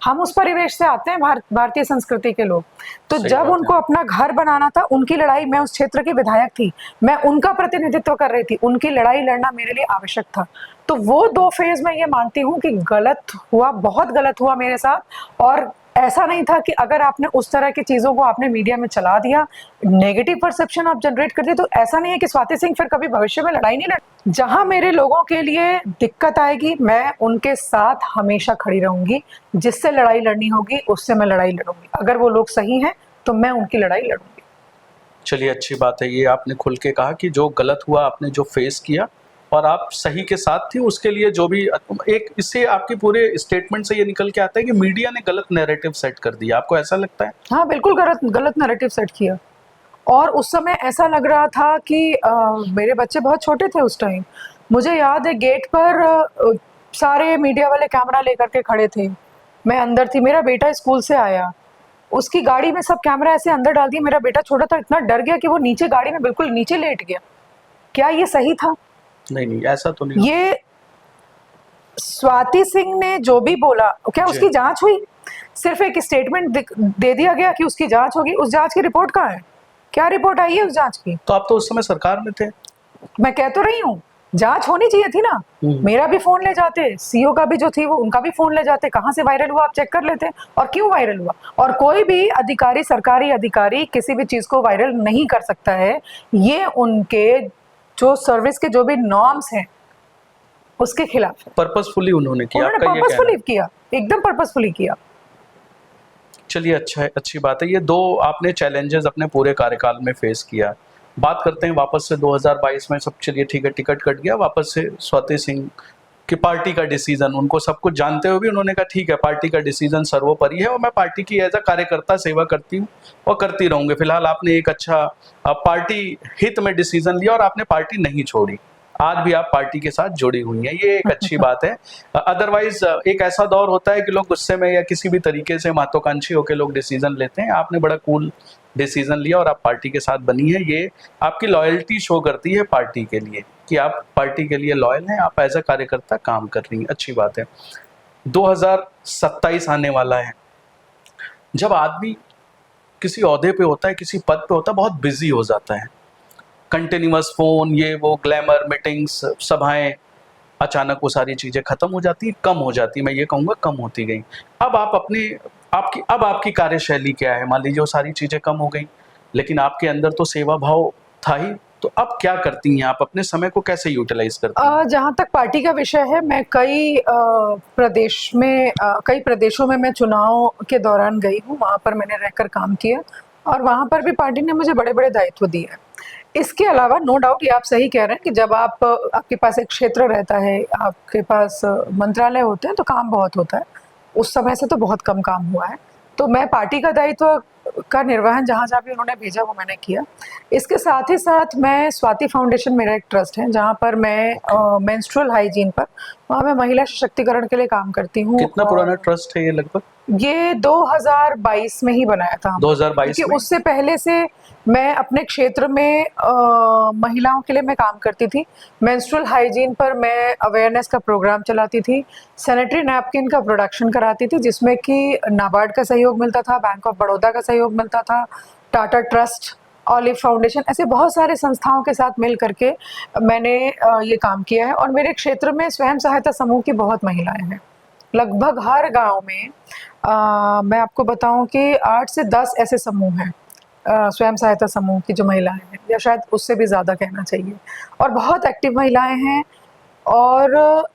हम उस परिवेश से आते हैं, भारतीय संस्कृति के लोग। तो जब उनको अपना घर बनाना था, उनकी लड़ाई, मैं उस क्षेत्र की विधायक थी, मैं उनका प्रतिनिधित्व कर रही थी, उनकी लड़ाई लड़ना मेरे लिए आवश्यक था। तो वो 2 फेज में ये मानती हूँ कि गलत हुआ, बहुत गलत हुआ मेरे साथ। और ऐसा नहीं था कि अगर आपने उस तरह की चीजों को आपने मीडिया में चला दिया, नेगेटिव परसेप्शन आप जनरेट कर दिए, तो ऐसा नहीं है कि स्वाति सिंह फिर कभी भविष्य में लड़ाई नहीं लड़। जहां मेरे लोगों के लिए दिक्कत आएगी मैं उनके साथ हमेशा खड़ी रहूंगी। जिससे लड़ाई लड़नी होगी उससे मैं लड़ाई लड़ूंगी। अगर वो लोग सही हैं तो मैं उनकी लड़ाई लड़ूंगी। चलिए, अच्छी बात है, ये आपने खुल के कहा कि जो गलत हुआ आपने जो फेस किया और आप सही के साथ थी, उसके लिए जो भी एक, इससे आपके पूरे स्टेटमेंट से ये निकल के आता है कि मीडिया ने गलत नैरेटिव सेट कर दिया। आपको ऐसा लगता है? हाँ, बिल्कुल गलत नैरेटिव सेट किया। और उस समय ऐसा लग रहा था कि मेरे बच्चे बहुत छोटे थे उस टाइम। मुझे याद है गेट पर सारे मीडिया वाले कैमरा लेकर के खड़े थे, मैं अंदर थी, मेरा बेटा स्कूल से आया, उसकी गाड़ी में सब कैमरा ऐसे अंदर डाल दिया। मेरा बेटा छोटा था, इतना डर गया कि वो नीचे गाड़ी में बिल्कुल नीचे लेट गया। क्या ये सही था? नहीं, ऐसा तो नहीं। ये स्वाति सिंह ने जो भी बोला, क्या उसकी जांच हुई? सिर्फ एक स्टेटमेंट दे दिया गया कि उसकी जांच होगी। उस जांच की रिपोर्ट कहाँ है? क्या रिपोर्ट आई है उस जांच की? तो आप तो उस समय सरकार में थे। मैं कह तो रही हूँ, जांच होनी चाहिए थी ना। मेरा भी फोन ले जाते, सीईओ का भी जो थी वो, उनका भी फोन ले जाते, कहाँ से वायरल हुआ आप चेक कर लेते, और क्यों वायरल हुआ। और कोई भी अधिकारी, सरकारी अधिकारी किसी भी चीज को वायरल नहीं कर सकता है। ये उनके जो सर्विस के जो भी नॉर्म्स हैं उसके खिलाफ है। पर्पसफुली उन्होंने किया। उन्होंने पर्पसफुली किया, एकदम पर्पसफुली किया। चलिए, अच्छा है, अच्छी बात है। ये 2 आपने चैलेंजेस अपने पूरे कार्यकाल में फेस किया। बात करते हैं वापस से 2022 में। सब, चलिए ठीक है, टिकट कट गया, वापस से स्वाति सिंह की पार्टी का डिसीजन, उनको सब कुछ जानते हुए भी उन्होंने कहा ठीक है, पार्टी का डिसीजन सर्वोपरि है और मैं पार्टी की एज अ कार्यकर्ता सेवा करती हूँ और करती रहूंगी। फिलहाल आपने एक अच्छा पार्टी हित में डिसीजन लिया और आपने पार्टी नहीं छोड़ी। आज भी आप पार्टी के साथ जुड़ी हुई हैं, ये एक अच्छी बात है। अदरवाइज एक ऐसा दौर होता है कि लोग गुस्से में या किसी भी तरीके से महत्वाकांक्षी होकर लोग डिसीजन लेते हैं। आपने बड़ा कूल डिसीजन लिया और आप पार्टी के साथ बनी है। ये आपकी लॉयल्टी शो करती है पार्टी के लिए कि आप पार्टी के लिए लॉयल हैं, आप एज अ कार्यकर्ता काम कर रही हैं, अच्छी बात है। 2027 आने वाला है। जब आदमी किसी ओहदे पे होता है, किसी पद पे होता है, बहुत बिजी हो जाता है, कंटिन्यूअस फोन, ये वो, ग्लैमर, मीटिंग्स, सभाएं, अचानक वो सारी चीजें खत्म हो जाती, कम हो जाती, मैं ये कहूँगा कम होती गई। अब आप आपकी कार्यशैली क्या है? मान लीजिए वो सारी चीजें कम हो गई, लेकिन आपके अंदर तो सेवा भाव था ही, तो अब क्या करती हैं आप? अपने समय को कैसे यूटिलाइज करती हैं? जहाँ तक पार्टी का विषय है, मैं कई प्रदेशों में मैं चुनाव के दौरान गई हूँ, वहाँ पर मैंने रहकर काम किया और वहाँ पर भी पार्टी ने मुझे बड़े बड़े दायित्व दिए हैं। इसके अलावा नो डाउट ये आप सही कह रहे हैं कि जब आपके पास एक क्षेत्र रहता है, आपके पास मंत्रालय होते हैं तो काम बहुत होता है। उस समय से तो बहुत कम काम हुआ है। तो मैं पार्टी का दायित्व का निर्वहन जहाँ-जहाँ भी उन्होंने भेजा वो मैंने किया। इसके साथ ही साथ मैं स्वाति फाउंडेशन मेरा एक ट्रस्ट है जहाँ पर मैं मेंस्ट्रुअल हाइजीन पर वहाँ मैं महिला सशक्तिकरण के लिए काम करती हूँ। कितना पुराना ट्रस्ट है ये लगभग? ये 2022 में ही बनाया था हमने, 2022 क्योंकि में? उससे पहले से मैं अपने क्षेत्र में महिलाओं के लिए मैं काम करती थी। मेंस्ट्रुअल हाइजीन पर मैं अवेयरनेस का प्रोग्राम चलाती थी, सैनिटरी नैपकिन का प्रोडक्शन कराती थी जिसमें कि नाबार्ड का सहयोग मिलता था, बैंक ऑफ बड़ौदा का सहयोग मिलता था, टाटा ट्रस्ट, ऑलिव फाउंडेशन, ऐसे बहुत सारे संस्थाओं के साथ मिल करके मैंने ये काम किया है। और मेरे क्षेत्र में स्वयं सहायता समूह की बहुत महिलाएं हैं। लगभग हर गांव में मैं आपको बताऊं कि 8 से 10 ऐसे समूह हैं, स्वयं सहायता समूह की जो महिलाएं हैं, या शायद उससे भी ज़्यादा कहना चाहिए, और बहुत एक्टिव महिलाएं हैं। और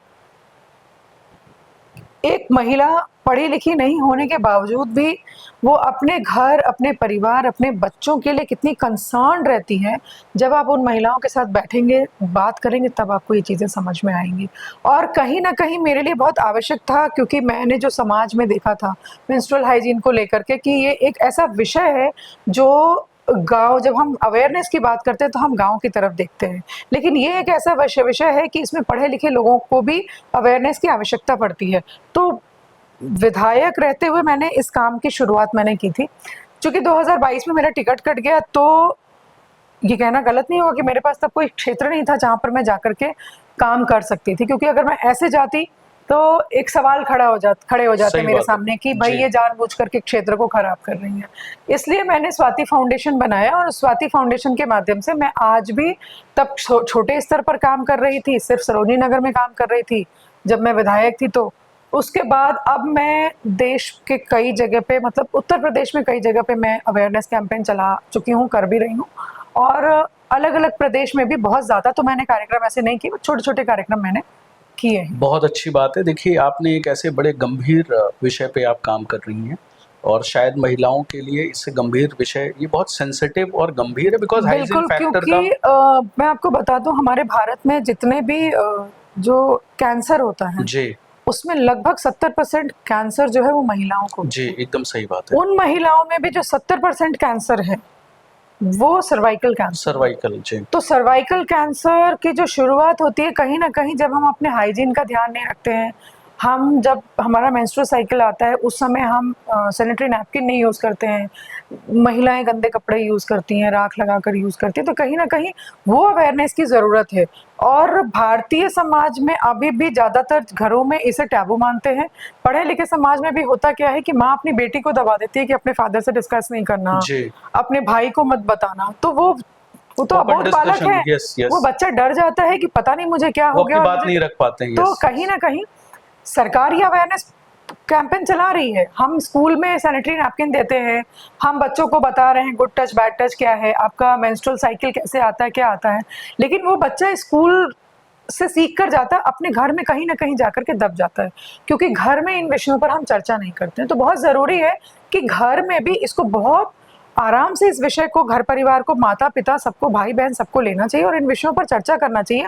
एक महिला पढ़ी लिखी नहीं होने के बावजूद भी वो अपने घर, अपने परिवार, अपने बच्चों के लिए कितनी कंसर्न रहती है। जब आप उन महिलाओं के साथ बैठेंगे, बात करेंगे, तब आपको ये चीज़ें समझ में आएंगी। और कहीं ना कहीं मेरे लिए बहुत आवश्यक था, क्योंकि मैंने जो समाज में देखा था मेंस्ट्रुअल हाइजीन को लेकर के कि ये एक ऐसा विषय है जो गांव, जब हम अवेयरनेस की बात करते हैं तो हम गांव की तरफ देखते हैं, लेकिन ये एक ऐसा विषय है कि इसमें पढ़े लिखे लोगों को भी अवेयरनेस की आवश्यकता पड़ती है। तो विधायक रहते हुए मैंने इस काम की शुरुआत मैंने की थी। चूंकि 2022 में मेरा टिकट कट गया, तो ये कहना गलत नहीं होगा कि मेरे पास तब कोई क्षेत्र नहीं था जहाँ पर मैं जाकर के काम कर सकती थी, क्योंकि अगर मैं ऐसे जाती तो एक सवाल खड़े हो जाते सही मेरे बात है। सामने कि भाई जी। ये जानबूझ करके क्षेत्र को खराब कर रही है। इसलिए मैंने स्वाति फाउंडेशन बनाया, और स्वाति फाउंडेशन के माध्यम से मैं आज भी, तब छोटे स्तर पर काम कर रही थी, सिर्फ सरोजनी नगर में काम कर रही थी जब मैं विधायक थी। तो उसके बाद अब मैं देश के कई जगह पे, मतलब उत्तर प्रदेश में कई जगह पे मैं अवेयरनेस कैंपेन चला चुकी हूँ, कर भी रही हूँ। और अलग अलग प्रदेश में भी बहुत ज़्यादा तो मैंने कार्यक्रम ऐसे नहीं किए, छोटे छोटे कार्यक्रम मैंने किए हैं। बहुत अच्छी बात है। देखिए, आपने एक ऐसे बड़े गंभीर विषय पे आप काम कर रही हैं, और शायद महिलाओं के लिए इससे गंभीर विषय, ये बहुत सेंसिटिव और गंभीर है, बिकॉज हाइजीन बिल्कुल, फैक्टर क्योंकि का। मैं आपको बता दूं, हमारे भारत में जितने भी जो कैंसर होता है जी उसमें लगभग 70% कैंसर जो है वो महिलाओं को जी, होता है। एकदम सही बात है। उन महिलाओं में भी जो 70% कैंसर है वो सर्वाइकल कैंसर। सर्वाइकल, जी। तो सर्वाइकल कैंसर की जो शुरुआत होती है कहीं ना कहीं जब हम अपने हाइजीन का ध्यान नहीं रखते हैं। हम जब हमारा मेंस्ट्रुअल साइकिल आता है उस समय हम सैनिटरी नैपकिन नहीं यूज़ करते हैं, महिलाएं गंदे कपड़े यूज़ करती हैं, राख लगाकर यूज़ करती हैं, तो कहीं ना कहीं वो अवेयरनेस की ज़रूरत है। और भारतीय समाज में अभी भी ज़्यादातर घरों में इसे टैबू मानते हैं। पढ़े लिखे समाज में भी होता क्या है कि माँ अपनी बेटी को दबा देती है कि अपने फादर से डिस्कस नहीं करना, जी। अपने भाई को मत बताना। तो वो तो ओपन अबोध बालक डिस्कशन, है, यस यस। वो बच्चा डर जाता है कि पता नहीं मुझे क्या वो हो अपनी गया, और बात मुझे नहीं रख पाते हैं। तो यस। कहीं ना कहीं सरकार ही अवेयरनेस कैंपेन चला रही है। हम स्कूल में सैनिटरी नैपकिन देते हैं, हम बच्चों को बता रहे हैं गुड टच बैड टच क्या है, आपका मेंस्ट्रुअल साइकिल कैसे आता है, क्या आता है, लेकिन वो बच्चा स्कूल से सीख कर जाता है, अपने घर में कहीं ना कहीं जाकर के दब जाता है, क्योंकि घर में इन विषयों पर हम चर्चा नहीं करते हैं। तो बहुत ज़रूरी है कि घर में भी इसको बहुत आराम से, इस विषय को घर परिवार को, माता पिता सबको, भाई बहन सबको लेना चाहिए और इन विषयों पर चर्चा करना चाहिए।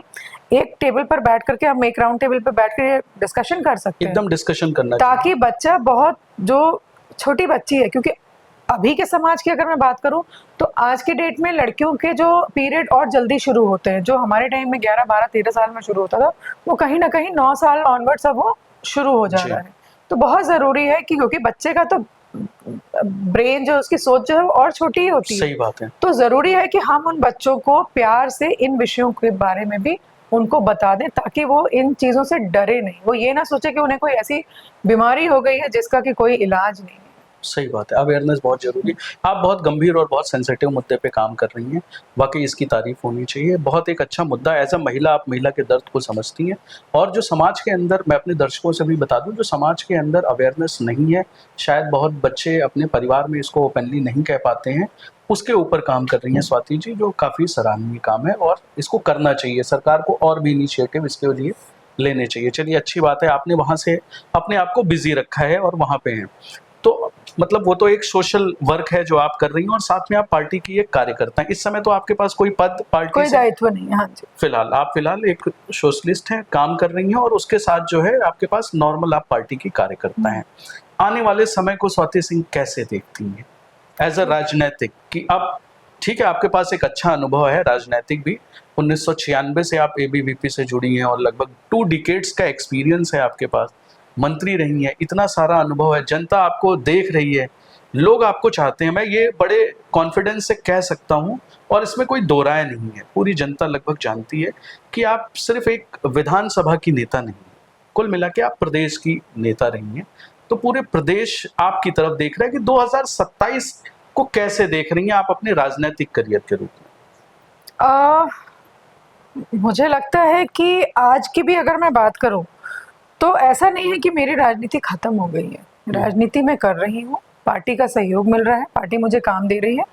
एक टेबल पर बैठ करके हम एक राउंड टेबल पर बैठ कर डिस्कशन कर सकते हैं, एकदम डिस्कशन करना चाहिए। ताकि बच्चा, बहुत जो छोटी बच्ची है, क्योंकि अभी के समाज की अगर मैं बात करूं तो आज के डेट में लड़कियों के जो पीरियड और जल्दी शुरू होते हैं, जो हमारे टाइम में 11, 12, 13 साल में शुरू होता था, वो कहीं ना कहीं 9 साल ऑनवर्ड्स अब वो शुरू हो जा जी। रहा है। तो बहुत ज़रूरी है कि, क्योंकि बच्चे का तो ब्रेन, जो उसकी सोच जो है वो और छोटी ही होती है। सही बात है। तो ज़रूरी है कि हम उन बच्चों को प्यार से इन विषयों के बारे में भी उनको बता दें, ताकि वो इन चीज़ों से डरे नहीं, वो ये ना सोचे कि उन्हें कोई ऐसी बीमारी हो गई है जिसका कि कोई इलाज नहीं है। सही बात है। अवेयरनेस बहुत ज़रूरी है। आप बहुत गंभीर और बहुत सेंसिटिव मुद्दे पे काम कर रही हैं, वाकई इसकी तारीफ होनी चाहिए। बहुत एक अच्छा मुद्दा, एज अ महिला आप महिला के दर्द को समझती हैं, और जो समाज के अंदर, मैं अपने दर्शकों से भी बता दूं, जो समाज के अंदर अवेयरनेस नहीं है, शायद बहुत बच्चे अपने परिवार में इसको ओपनली नहीं कह पाते हैं, उसके ऊपर काम कर रही हैं स्वाति जी, जो काफ़ी सराहनीय काम है और इसको करना चाहिए। सरकार को और भी इनिशिएटिव इसके लिए लेने चाहिए। चलिए, अच्छी बात है, आपने वहाँ से अपने आप को बिजी रखा है और वहाँ पे हैं। तो मतलब वो तो एक सोशल वर्क है जो आप कर रही हैं और साथ में आप पार्टी की एक कार्यकर्ता हैं। इस समय तो आपके पास कोई पद पार्टी कोई से दायित्व नहीं है। हाँ जी। फिलहाल एक सोशलिस्ट हैं, काम कर रही हैं और उसके साथ जो है आपके पास नॉर्मल आप पार्टी की कार्यकर्ता हैं। आने वाले समय को स्वाति सिंह कैसे देखती हैं एज अ राजनीतिक, कि अब ठीक है आपके पास एक अच्छा अनुभव है राजनीतिक भी, 1996 से आप एबीवीपी से जुड़ी हैं और लगभग 2 डिकेड्स का एक्सपीरियंस है आपके पास, मंत्री रही हैं, इतना सारा अनुभव है, जनता आपको देख रही है, लोग आपको चाहते हैं, मैं ये बड़े कॉन्फिडेंस से कह सकता हूँ और इसमें कोई दो राय नहीं है, पूरी जनता लगभग जानती है कि आप सिर्फ एक विधानसभा की नेता नहीं, कुल मिला के आप प्रदेश की नेता रही हैं। तो पूरे प्रदेश आपकी तरफ देख रहा है कि 2027 को कैसे देख रही हैं आप अपने राजनीतिक करियर के रूप में? मुझे लगता है कि आज की भी अगर मैं बात करूं तो ऐसा नहीं है कि मेरी राजनीति खत्म हो गई है। राजनीति मैं कर रही हूँ, पार्टी का सहयोग मिल रहा है, पार्टी मुझे काम दे रही है।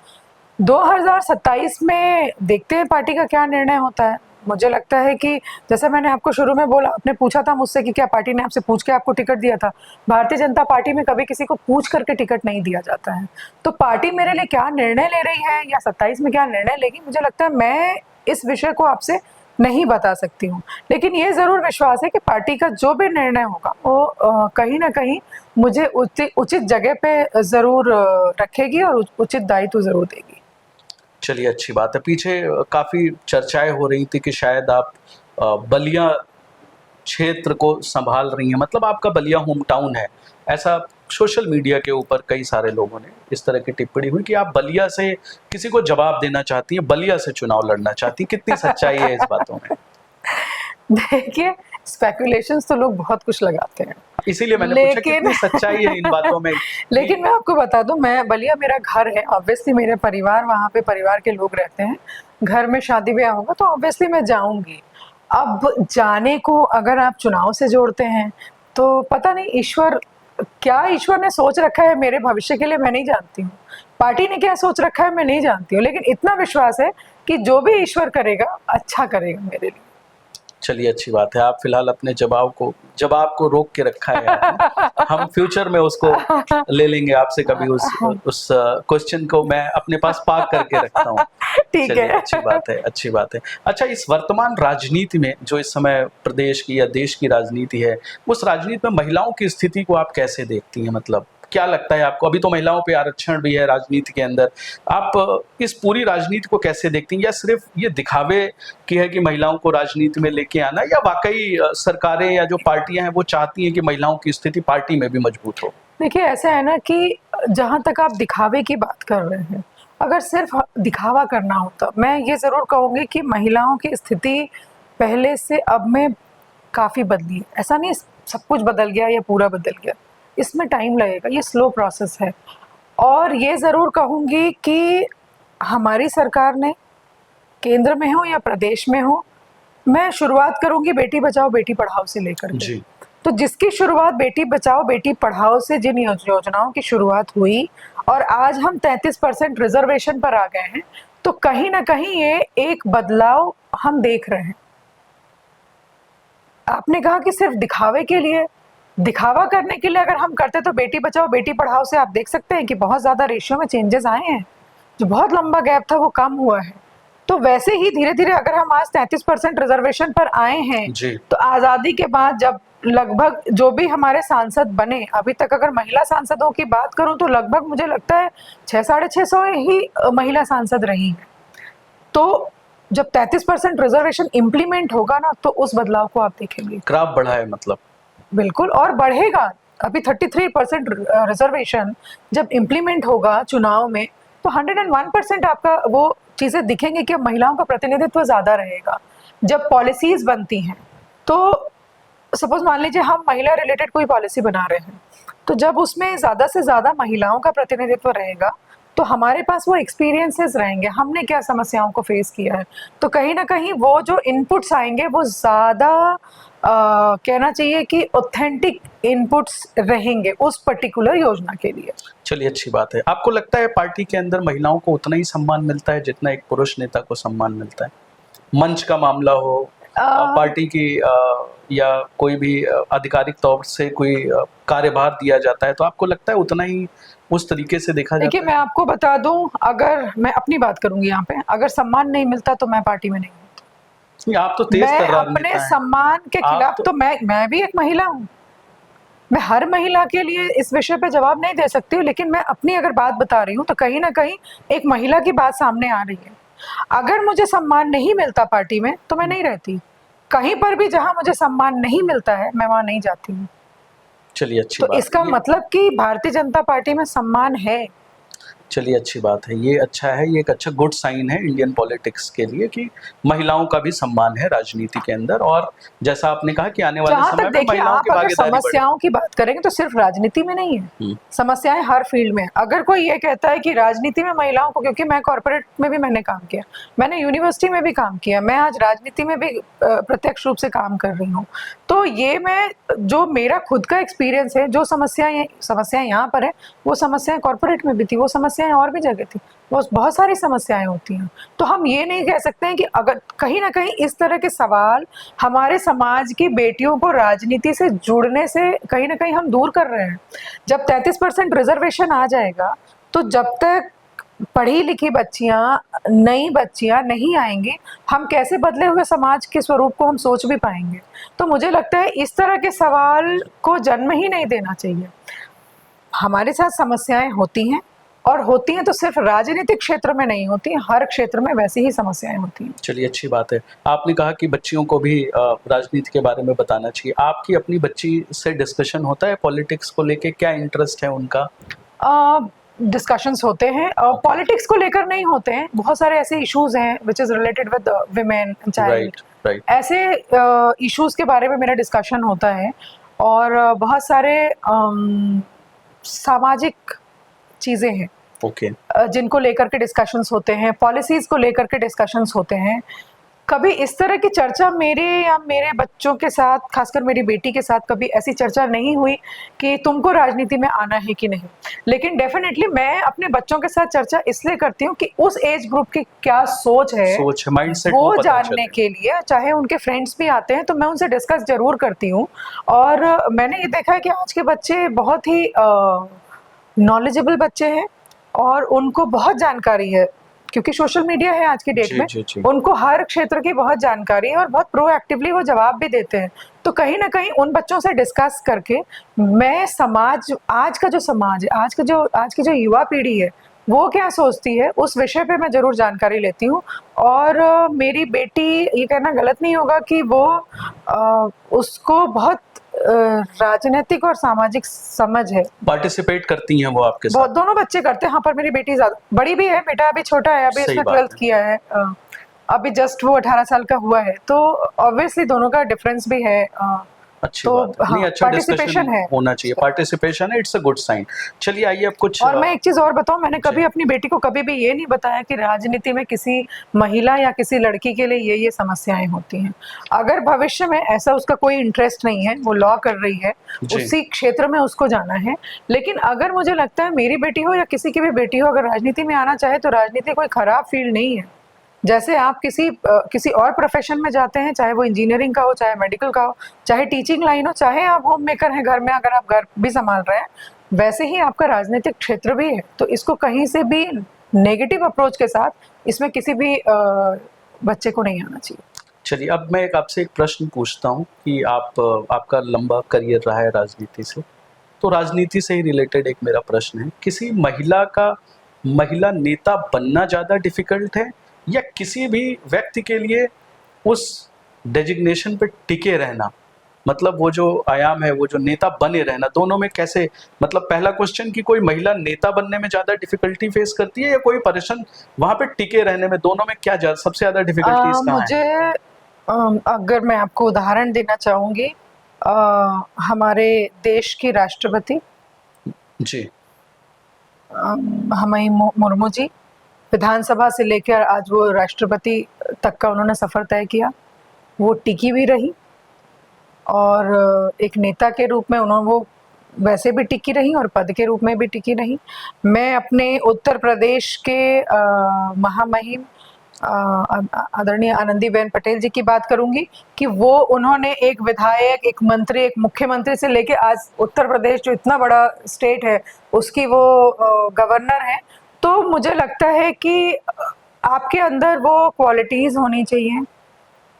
2027 में देखते हैं पार्टी का क्या निर्णय होता है। मुझे लगता है कि जैसे मैंने आपको शुरू में बोला, आपने पूछा था मुझसे कि क्या पार्टी ने आपसे पूछ के आपको टिकट दिया था। भारतीय जनता पार्टी में कभी किसी को पूछ करके टिकट नहीं दिया जाता है। तो पार्टी मेरे लिए क्या निर्णय ले रही है या 27 में क्या निर्णय लेगी, मुझे लगता है मैं इस विषय को आपसे नहीं बता सकती हूँ। लेकिन ये जरूर विश्वास है कि पार्टी का जो भी निर्णय होगा वो कहीं ना कहीं मुझे उचित जगह पे जरूर रखेगी और उचित दायित्व जरूर देगी। चलिए, अच्छी बात है। पीछे काफी चर्चाएं हो रही थी कि शायद आप बलिया क्षेत्र को संभाल रही हैं, मतलब आपका बलिया होम टाउन है, ऐसा सोशल मीडिया के ऊपर कई सारे लोगों ने इस तरह की टिप्पणी हुई कि आप बलिया से किसी को जवाब देना चाहती हैं, बलिया से चुनाव लड़ना चाहती हैं। कितनी सच्चाई है इस बातों में? देखिए, स्पेकुलेशंस तो लोग बहुत कुछ लगाते हैं, इसीलिए मैंने पूछा कितनी सच्चाई है इन बातों में। लेकिन मैं आपको बता दूं, मैं बलिया मेरा घर है, ऑब्वियसली मेरे परिवार वहाँ पे, परिवार के लोग रहते हैं। घर में शादी ब्याह होगा तो ऑब्वियसली मैं जाऊंगी। अब जाने को अगर आप चुनाव से जोड़ते हैं तो पता नहीं ईश्वर ने सोच रखा है मेरे भविष्य के लिए, मैं नहीं जानती हूँ। पार्टी ने क्या सोच रखा है मैं नहीं जानती हूँ, लेकिन इतना विश्वास है कि जो भी ईश्वर करेगा अच्छा करेगा मेरे लिए। चलिए, अच्छी बात है। आप फिलहाल अपने जवाब को रोक के रखा है आपने। हम फ्यूचर में उसको ले लेंगे आपसे कभी, उस क्वेश्चन को मैं अपने पास पार्क करके रखता हूँ। ठीक है, अच्छी बात है, अच्छी बात है। अच्छा, इस वर्तमान राजनीति में जो इस समय प्रदेश की या देश की राजनीति है, उस राजनीति में महिलाओं की स्थिति को आप कैसे देखती हैं? मतलब क्या लगता है आपको? अभी तो महिलाओं पे आरक्षण भी है राजनीति के अंदर, आप इस पूरी राजनीति को कैसे देखती हैं? या सिर्फ ये दिखावे की है कि महिलाओं को राजनीति में लेके आना, या वाकई सरकारें या जो पार्टियां हैं वो चाहती हैं कि महिलाओं की स्थिति पार्टी में भी मजबूत हो? देखिए, ऐसा है ना कि जहां तक आप दिखावे की बात कर रहे हैं, अगर सिर्फ दिखावा करना होता, मैं ये जरूर कहूंगी कि महिलाओं की स्थिति पहले से अब में काफी बदली है। ऐसा नहीं सब कुछ बदल गया या पूरा बदल गया, इसमें टाइम लगेगा, ये स्लो प्रोसेस है। और ये ज़रूर कहूँगी कि हमारी सरकार ने, केंद्र में हो या प्रदेश में हो, मैं शुरुआत करूँगी बेटी बचाओ बेटी पढ़ाओ से लेकर के। जी। तो जिसकी शुरुआत बेटी बचाओ बेटी पढ़ाओ से, जिन योजनाओं की शुरुआत हुई और आज हम 33% रिजर्वेशन पर आ गए हैं, तो कहीं ना कहीं ये एक बदलाव हम देख रहे हैं। आपने कहा कि सिर्फ दिखावा करने के लिए अगर हम करते तो बेटी बचाओ बेटी पढ़ाओ से आप देख सकते हैं कि बहुत ज़्यादा रेशियो में चेंजेस आए हैं। जो बहुत लंबा गैप था वो कम हुआ है। तो वैसे ही धीरे धीरे अगर हम आज 33% रिजर्वेशन पर आए हैं, तो आज़ादी के बाद जब लगभग जो भी हमारे सांसद बने, अभी तक अगर महिला सांसदों की बात करूं तो लगभग मुझे लगता है 600-650 ही महिला सांसद रही हैं। तो जब 33% रिजर्वेशन इम्प्लीमेंट होगा ना, तो उस बदलाव को आप देखेंगे। ग्राफ बढ़ा है मतलब? बिल्कुल, और बढ़ेगा। अभी 33% रिजर्वेशन जब इम्प्लीमेंट होगा चुनाव में, तो 101% आपका वो चीज़ें दिखेंगे कि अब महिलाओं का प्रतिनिधित्व ज़्यादा रहेगा। जब पॉलिसीज़ बनती हैं, तो सपोज मान लीजिए हम महिला रिलेटेड कोई पॉलिसी बना रहे हैं, तो जब उसमें ज़्यादा से ज़्यादा महिलाओं का प्रतिनिधित्व रहेगा, तो हमारे पास वो एक्सपीरियंसेस रहेंगे, हमने क्या समस्याओं को फेस किया है। तो कहीं ना कहीं वो जो इनपुट्स आएंगे वो ज़्यादा कहना चाहिए कि ऑथेंटिक इनपुट्स रहेंगे उस पर्टिकुलर योजना के लिए। चलिए, अच्छी बात है। आपको लगता है पार्टी के अंदर महिलाओं को उतना ही सम्मान मिलता है जितना एक पुरुष नेता को सम्मान मिलता है? मंच का मामला हो, पार्टी की या कोई भी आधिकारिक तौर से कोई कार्यभार दिया जाता है तो आपको लगता है उतना ही उस तरीके से देखा देखिए, जाता मैं है? आपको बता दूं, अगर मैं अपनी बात करूंगी यहाँ पे, अगर सम्मान नहीं मिलता तो मैं पार्टी में नहीं हूँ। नहीं, आप तो तेज मैं तर्रार अपने नेता हैं। सम्मान के आप खिलाफ तो तो मैं भी एक महिला हूँ। मैं हर महिला के लिए इस विषय पे जवाब नहीं दे सकती हूँ, लेकिन मैं अपनी अगर बात बता रही हूँ तो कहीं ना कहीं एक महिला की बात सामने आ रही है। अगर मुझे सम्मान नहीं मिलता पार्टी में तो मैं नहीं रहती। कहीं पर भी जहां मुझे सम्मान नहीं मिलता है मैं वहां नहीं जाती हूँ। चलिए अच्छी तो बात इसका है ये। मतलब कि भारतीय जनता पार्टी में सम्मान है। चलिए अच्छी बात है, ये अच्छा है, ये एक अच्छा गुड साइन है इंडियन पॉलिटिक्स के लिए कि महिलाओं का भी सम्मान है राजनीति के अंदर, और जैसा आपने कहा कि आने वाले जहां समय तक में देखिए, महिलाओं आप की अगर भागीदारी बढ़े। समस्याओं की बात करेंगे तो सिर्फ राजनीति में नहीं है, हम्म, समस्याएं हर फील्ड में। अगर कोई ये कहता है कि राजनीति में महिलाओं को, क्योंकि मैं कॉर्पोरेट में भी मैंने काम किया, मैंने यूनिवर्सिटी में भी काम किया, मैं आज राजनीति में भी प्रत्यक्ष रूप से काम कर रही हूँ, तो ये मैं जो मेरा खुद का एक्सपीरियंस है, जो समस्याएं यहाँ पर है वो समस्याएं कॉर्पोरेट में भी थी, वो समस्याएं और भी जगह थी, वो बहुत सारी समस्याएं होती हैं। तो हम ये नहीं कह सकते हैं कि अगर कहीं ना कहीं इस तरह के सवाल हमारे समाज की बेटियों को राजनीति से जुड़ने से कहीं ना कहीं हम दूर कर रहे हैं। जब 33% रिजर्वेशन आ जाएगा तो जब तक पढ़ी लिखी बच्चियां, नई बच्चियां नहीं आएंगी, हम कैसे बदले हुए समाज के स्वरूप को हम सोच भी पाएंगे। तो मुझे लगता है इस तरह के सवाल को जन्म ही नहीं देना चाहिए। हमारे साथ समस्याएं होती हैं, और होती हैं तो सिर्फ राजनीतिक क्षेत्र में नहीं होती, हर क्षेत्र में वैसी ही समस्याएं होती हैं। चलिए अच्छी बात है। आपने कहा कि बच्चियों को भी राजनीति के बारे में बताना चाहिए। आपकी अपनी बच्ची से डिस्कशन होता है पॉलिटिक्स को लेके, क्या इंटरेस्ट है उनका? डिस्कशंस होते हैं, पॉलिटिक्स को लेकर नहीं होते हैं, बहुत सारे ऐसे इश्यूज हैं which is related with women child, right right. ऐसे इश्यूज के बारे में मेरा डिस्कशन होता है। और बहुत सारे सामाजिक चीज़ें हैं ओके। जिनको लेकर के डिस्कशंस होते हैं, पॉलिसीज को लेकर के डिस्कशंस होते हैं। कभी इस तरह की चर्चा मेरे या मेरे बच्चों के साथ, खासकर मेरी बेटी के साथ, कभी ऐसी चर्चा नहीं हुई कि तुमको राजनीति में आना है कि नहीं। लेकिन डेफिनेटली मैं अपने बच्चों के साथ चर्चा इसलिए करती हूँ कि उस एज ग्रुप की क्या सोच है, माइंडसेट वो पता जानने चले। के लिए। चाहे उनके फ्रेंड्स भी आते हैं तो मैं उनसे डिस्कस जरूर करती हूँ। और मैंने ये देखा है कि आज के बच्चे बहुत ही नॉलेजेबल बच्चे हैं और उनको बहुत जानकारी है, क्योंकि सोशल मीडिया है आज की डेट जी, में। जी, जी। उनको हर क्षेत्र की बहुत जानकारी है और बहुत प्रोएक्टिवली वो जवाब भी देते हैं। तो कहीं ना कहीं उन बच्चों से डिस्कस करके मैं समाज, आज का जो समाज है, आज की जो युवा पीढ़ी है, वो क्या सोचती है, उस विषय पे मैं जरूर जानकारी लेती हूँ। और मेरी बेटी, ये कहना गलत नहीं होगा कि वो उसको बहुत राजनीतिक और सामाजिक समझ है। पार्टिसिपेट करती हैं वो आपके बहुत, साथ? दोनों बच्चे करते हैं। हाँ, पर मेरी बेटी ज्यादा बड़ी भी है, बेटा अभी छोटा है, अभी सही उसने बात 12th है। किया है। अभी जस्ट वो 18 साल का हुआ है, तो ऑब्वियसली दोनों का डिफरेंस भी है। अच्छी तो बात है। हाँ, नहीं, अच्छा डिस्कशन पार्टिसिपेशन है। होना चाहिए। पार्टिसिपेशन है, इट्स अ गुड साइन। चलिए आइए अब कुछ और मैं एक चीज और बताऊं, मैंने जी। कभी अपनी बेटी को कभी भी ये नहीं बताया कि राजनीति में किसी महिला या किसी लड़की के लिए ये समस्याएं होती हैं। अगर भविष्य में ऐसा उसका कोई इंटरेस्ट नहीं है, वो लॉ कर रही है, जी। उसी क्षेत्र में उसको जाना है। लेकिन अगर मुझे लगता है मेरी बेटी हो या किसी की भी बेटी हो, अगर राजनीति में आना चाहे तो राजनीति कोई खराब फील्ड नहीं है। जैसे आप किसी और प्रोफेशन में जाते हैं, चाहे वो इंजीनियरिंग का हो, चाहे मेडिकल का हो, चाहे टीचिंग लाइन हो, चाहे आप होम मेकर हैं घर में, अगर आप घर भी संभाल रहे हैं, वैसे ही आपका राजनीतिक क्षेत्र भी है। तो इसको कहीं से भी नेगेटिव अप्रोच के साथ इसमें किसी भी बच्चे को नहीं आना चाहिए। चलिए अब मैं आपसे एक प्रश्न पूछता हूँ कि आपका लंबा करियर रहा है राजनीति से, तो राजनीति से ही रिलेटेड एक मेरा प्रश्न है, किसी महिला नेता बनना ज़्यादा डिफिकल्ट है या किसी भी व्यक्ति के लिए उस डेजिग्नेशन पे टिके रहना, मतलब वो जो आयाम है, वो जो नेता बने रहना, दोनों में कैसे, मतलब पहला क्वेश्चन कि कोई महिला नेता बनने में ज़्यादा डिफिकल्टी फेस करती है या कोई पर्सन वहाँ पे टिके रहने में, दोनों में क्या सबसे ज़्यादा डिफिकल्टीज कहाँ है? मुझे अगर मैं आपको उदाहरण देना चाहूँगी, हमारे देश की राष्ट्रपति जी। हमारी मुर्मू जी, विधानसभा से लेकर आज वो राष्ट्रपति तक का उन्होंने सफ़र तय किया, वो टिकी भी रही। और एक नेता के रूप में उन्होंने वो वैसे भी टिकी रही और पद के रूप में भी टिकी रही। मैं अपने उत्तर प्रदेश के महामहिम आदरणीय आनंदीबेन पटेल जी की बात करूंगी कि वो उन्होंने एक विधायक, एक मंत्री, एक मुख्यमंत्री से लेके आज उत्तर प्रदेश जो इतना बड़ा स्टेट है उसकी वो गवर्नर है। तो मुझे लगता है कि आपके अंदर वो क्वालिटीज होनी चाहिए,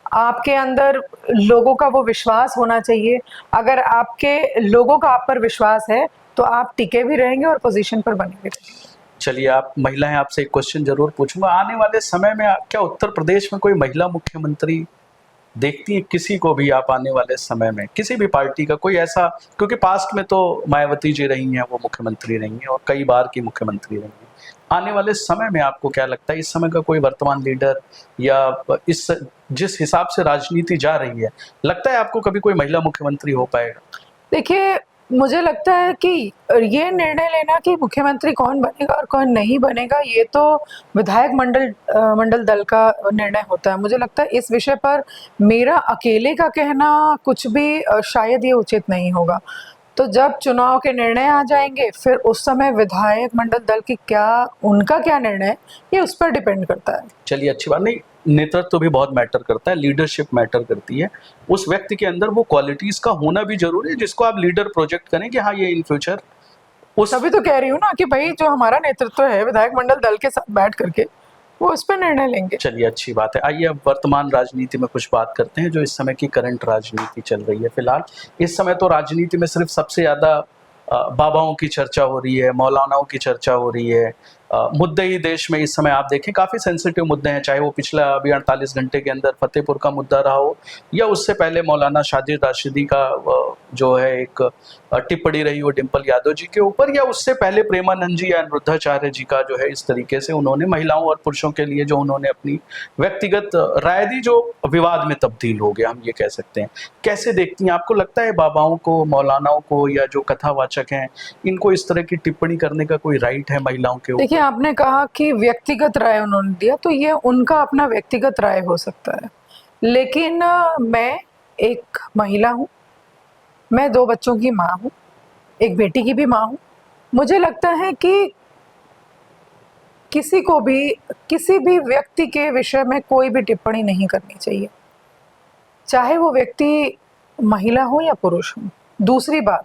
आपके अंदर लोगों का वो विश्वास होना चाहिए। अगर आपके लोगों का आप पर विश्वास है तो आप टिके भी रहेंगे और पोजीशन पर बने भी रहेंगे। चलिए, आप महिला हैं, आपसे एक क्वेश्चन जरूर पूछूंगा। आने वाले समय में क्या उत्तर प्रदेश में कोई महिला मुख्यमंत्री देखती है? किसी को भी आप आने वाले समय में किसी भी पार्टी का कोई ऐसा, क्योंकि पास्ट में तो मायावती जी रही हैं, वो मुख्यमंत्री रही हैं और कई बार की मुख्यमंत्री रही हैं। आने वाले समय में आपको क्या लगता है, इस समय का कोई वर्तमान लीडर या इस जिस हिसाब से राजनीति जा रही है, लगता है आपको कभी कोई महिला मुख्यमंत्री हो पाएगा? देखिए, मुझे लगता है कि ये निर्णय लेना कि मुख्यमंत्री कौन बनेगा और कौन नहीं बनेगा, ये तो विधायक मंडल दल का निर्णय होता है। मुझे लगता है इस विषय पर मेरा अकेले का कहना कुछ भी शायद ये उचित नहीं होगा। तो जब चुनाव के निर्णय आ जाएंगे फिर उस समय विधायक मंडल दल की उनका क्या निर्णय है, ये उस पर डिपेंड करता है। चलिए, अच्छी बात। नहीं, नेतृत्व तो भी बहुत मैटर करता है, लीडरशिप मैटर करती है। उस व्यक्ति के अंदर वो क्वालिटीज का होना भी जरूरी है जिसको आप लीडर प्रोजेक्ट करें कि हाँ, ये इन फ्यूचर उस तभी तो कह रही हूँ ना कि भाई जो हमारा नेतृत्व है विधायक मंडल दल के साथ बैठ करके वो उस पर निर्णय लेंगे। चलिए, अच्छी बात है। आइए अब वर्तमान राजनीति में कुछ बात करते हैं, जो इस समय की करंट राजनीति चल रही है। फिलहाल इस समय तो राजनीति में सिर्फ सबसे ज्यादा बाबाओं की चर्चा हो रही है, मौलानाओं की चर्चा हो रही है। मुद्दे ही देश में इस समय आप देखें काफी सेंसिटिव मुद्दे हैं, चाहे वो पिछला अभी 48 घंटे के अंदर फतेहपुर का मुद्दा रहा हो या उससे पहले मौलाना शाजिद राशिदी का जो है एक टिप्पणी रही हो डिम्पल यादव जी के ऊपर, या उससे पहले प्रेमानंद जी या अनिरुद्धाचार्य जी का जो है इस तरीके से उन्होंने महिलाओं और पुरुषों के लिए जो उन्होंने अपनी व्यक्तिगत राय दी, जो विवाद में तब्दील हो गया, हम ये कह सकते हैं। कैसे देखती हैं? आपको लगता है बाबाओं को, मौलानाओं को या जो कथावाचक हैं, इनको इस तरह की टिप्पणी करने का कोई राइट है महिलाओं के ऊपर? देखिए, आपने कहा कि व्यक्तिगत राय उन्होंने दिया, तो ये उनका अपना व्यक्तिगत राय हो सकता है, लेकिन मैं एक महिला हूँ, मैं 2 बच्चों की माँ हूँ, एक बेटी की भी माँ हूँ। मुझे लगता है कि किसी को भी किसी भी व्यक्ति के विषय में कोई भी टिप्पणी नहीं करनी चाहिए, चाहे वो व्यक्ति महिला हो या पुरुष हो। दूसरी बात,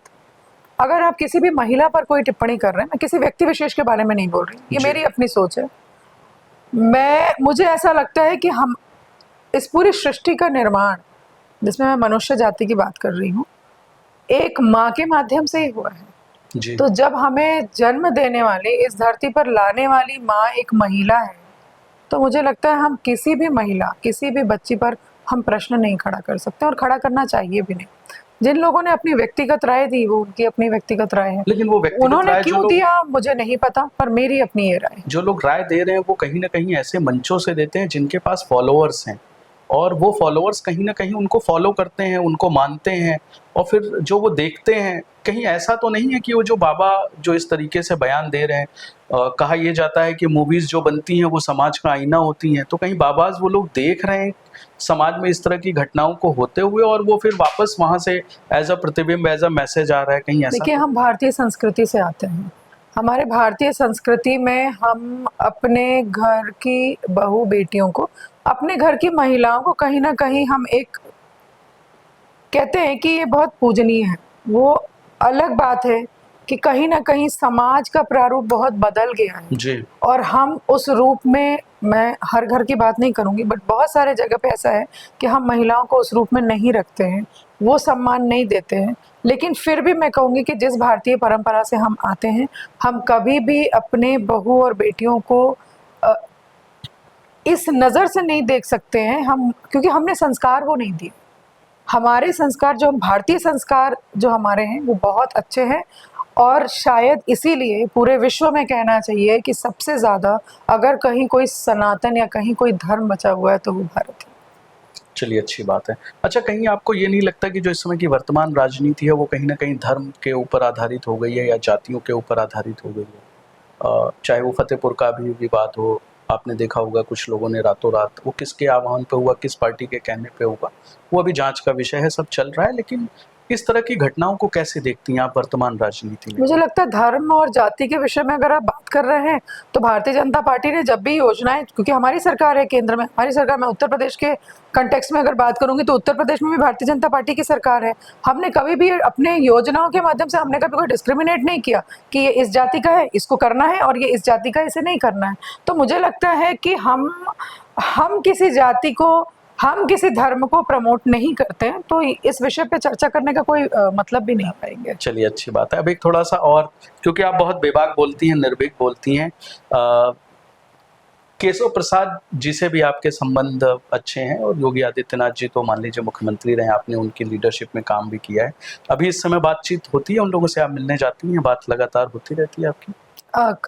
अगर आप किसी भी महिला पर कोई टिप्पणी कर रहे हैं, मैं किसी व्यक्ति विशेष के बारे में नहीं बोल रही, ये मेरी अपनी सोच है। मुझे ऐसा लगता है कि हम इस पूरी सृष्टि का निर्माण, जिसमें मैं मनुष्य जाति की बात कर रही हूँ, एक माँ के माध्यम से ही हुआ है जी। तो जब हमें जन्म देने वाली, इस धरती पर लाने वाली माँ एक महिला है, तो मुझे लगता है हम किसी भी महिला, किसी भी बच्ची पर हम प्रश्न नहीं खड़ा कर सकते और खड़ा करना चाहिए भी नहीं। जिन लोगों ने अपनी व्यक्तिगत राय दी वो उनकी अपनी व्यक्तिगत राय है, लेकिन वो व्यक्तिगत उन्होंने राय क्यों दिया मुझे नहीं पता, पर मेरी अपनी ये राय है। जो लोग राय दे रहे हैं वो कहीं ना कहीं ऐसे मंचों से देते हैं जिनके पास फॉलोअर्स हैं, और वो फॉलोअर्स कहीं ना कहीं उनको फॉलो करते हैं, उनको मानते हैं, और फिर जो वो देखते हैं, कहीं ऐसा तो नहीं है कि वो जो बाबा जो इस तरीके से बयान दे रहे हैं, कहा यह जाता है कि मूवीज जो बनती हैं वो समाज का आईना होती हैं, तो कहीं बाबाज वो लोग देख रहे हैं समाज में इस तरह की घटनाओं को होते हुए, और वो फिर वापस वहां से एज अ प्रतिबिंब, एज अ मैसेज आ रहा है, कहीं ऐसा? देखिए, हम भारतीय संस्कृति से आते हैं। हमारे भारतीय संस्कृति में हम अपने घर की बहू बेटियों को, अपने घर की महिलाओं को कहीं ना कहीं हम एक कहते हैं कि ये बहुत पूजनीय है। वो अलग बात है कि कहीं ना कहीं समाज का प्रारूप बहुत बदल गया है जी। और हम उस रूप में, मैं हर घर की बात नहीं करूंगी, बट बहुत सारे जगह पे ऐसा है कि हम महिलाओं को उस रूप में नहीं रखते हैं, वो सम्मान नहीं देते हैं। लेकिन फिर भी मैं कहूँगी कि जिस भारतीय परंपरा से हम आते हैं, हम कभी भी अपने बहू और बेटियों को इस नज़र से नहीं देख सकते हैं, हम, क्योंकि हमने संस्कार वो नहीं दिए। हमारे संस्कार, जो हम भारतीय संस्कार जो हमारे हैं, वो बहुत अच्छे हैं, और शायद इसीलिए पूरे विश्व में कहना चाहिए कि सबसे ज़्यादा अगर कहीं कोई सनातन या कहीं कोई धर्म बचा हुआ है तो वो भारत है। चलिए, अच्छी बात है। अच्छा, कहीं आपको ये नहीं लगता कि जो इस समय की वर्तमान राजनीति है वो कहीं ना कहीं धर्म के ऊपर आधारित हो गई है या जातियों के ऊपर आधारित हो गई है? चाहे वो फतेहपुर का भी विवाद हो, आपने देखा होगा कुछ लोगों ने रातों रात, वो किसके आह्वान पे हुआ, किस पार्टी के कहने पे हुआ, वो अभी जांच का विषय है, सब चल रहा है, लेकिन इस तरह की घटनाओं को कैसे देखती हैं आप वर्तमान राजनीति में? मुझे लगता है धर्म और जाति के विषय में अगर आप बात कर रहे हैं तो भारतीय जनता पार्टी ने जब भी योजनाएं, क्योंकि हमारी सरकार है केंद्र में, हमारी सरकार में उत्तर प्रदेश के कंटेक्स्ट में अगर बात करूंगी तो उत्तर प्रदेश में भी भारतीय जनता पार्टी की सरकार है। हमने कभी भी अपने योजनाओं के माध्यम से हमने कभी कोई डिस्क्रिमिनेट नहीं किया कि ये इस जाति का है इसको करना है और ये इस जाति का इसे नहीं करना है। तो मुझे लगता है कि हम किसी जाति को, हम किसी धर्म को प्रमोट नहीं करते हैं, तो इस विषय पे चर्चा करने का कोई मतलब भी नहीं पाएंगे। चलिए, अच्छी बात है। अब एक थोड़ा सा और, क्योंकि आप बहुत बेबाक बोलती हैं, निर्भीक बोलती हैं, केशव प्रसाद जी से भी आपके संबंध अच्छे हैं और योगी आदित्यनाथ जी तो मान लीजिए मुख्यमंत्री रहे, आपने उनकी लीडरशिप में काम भी किया है। अभी इस समय बातचीत होती है उन लोगों से? आप मिलने जाती हैं? बात लगातार होती रहती है आपकी?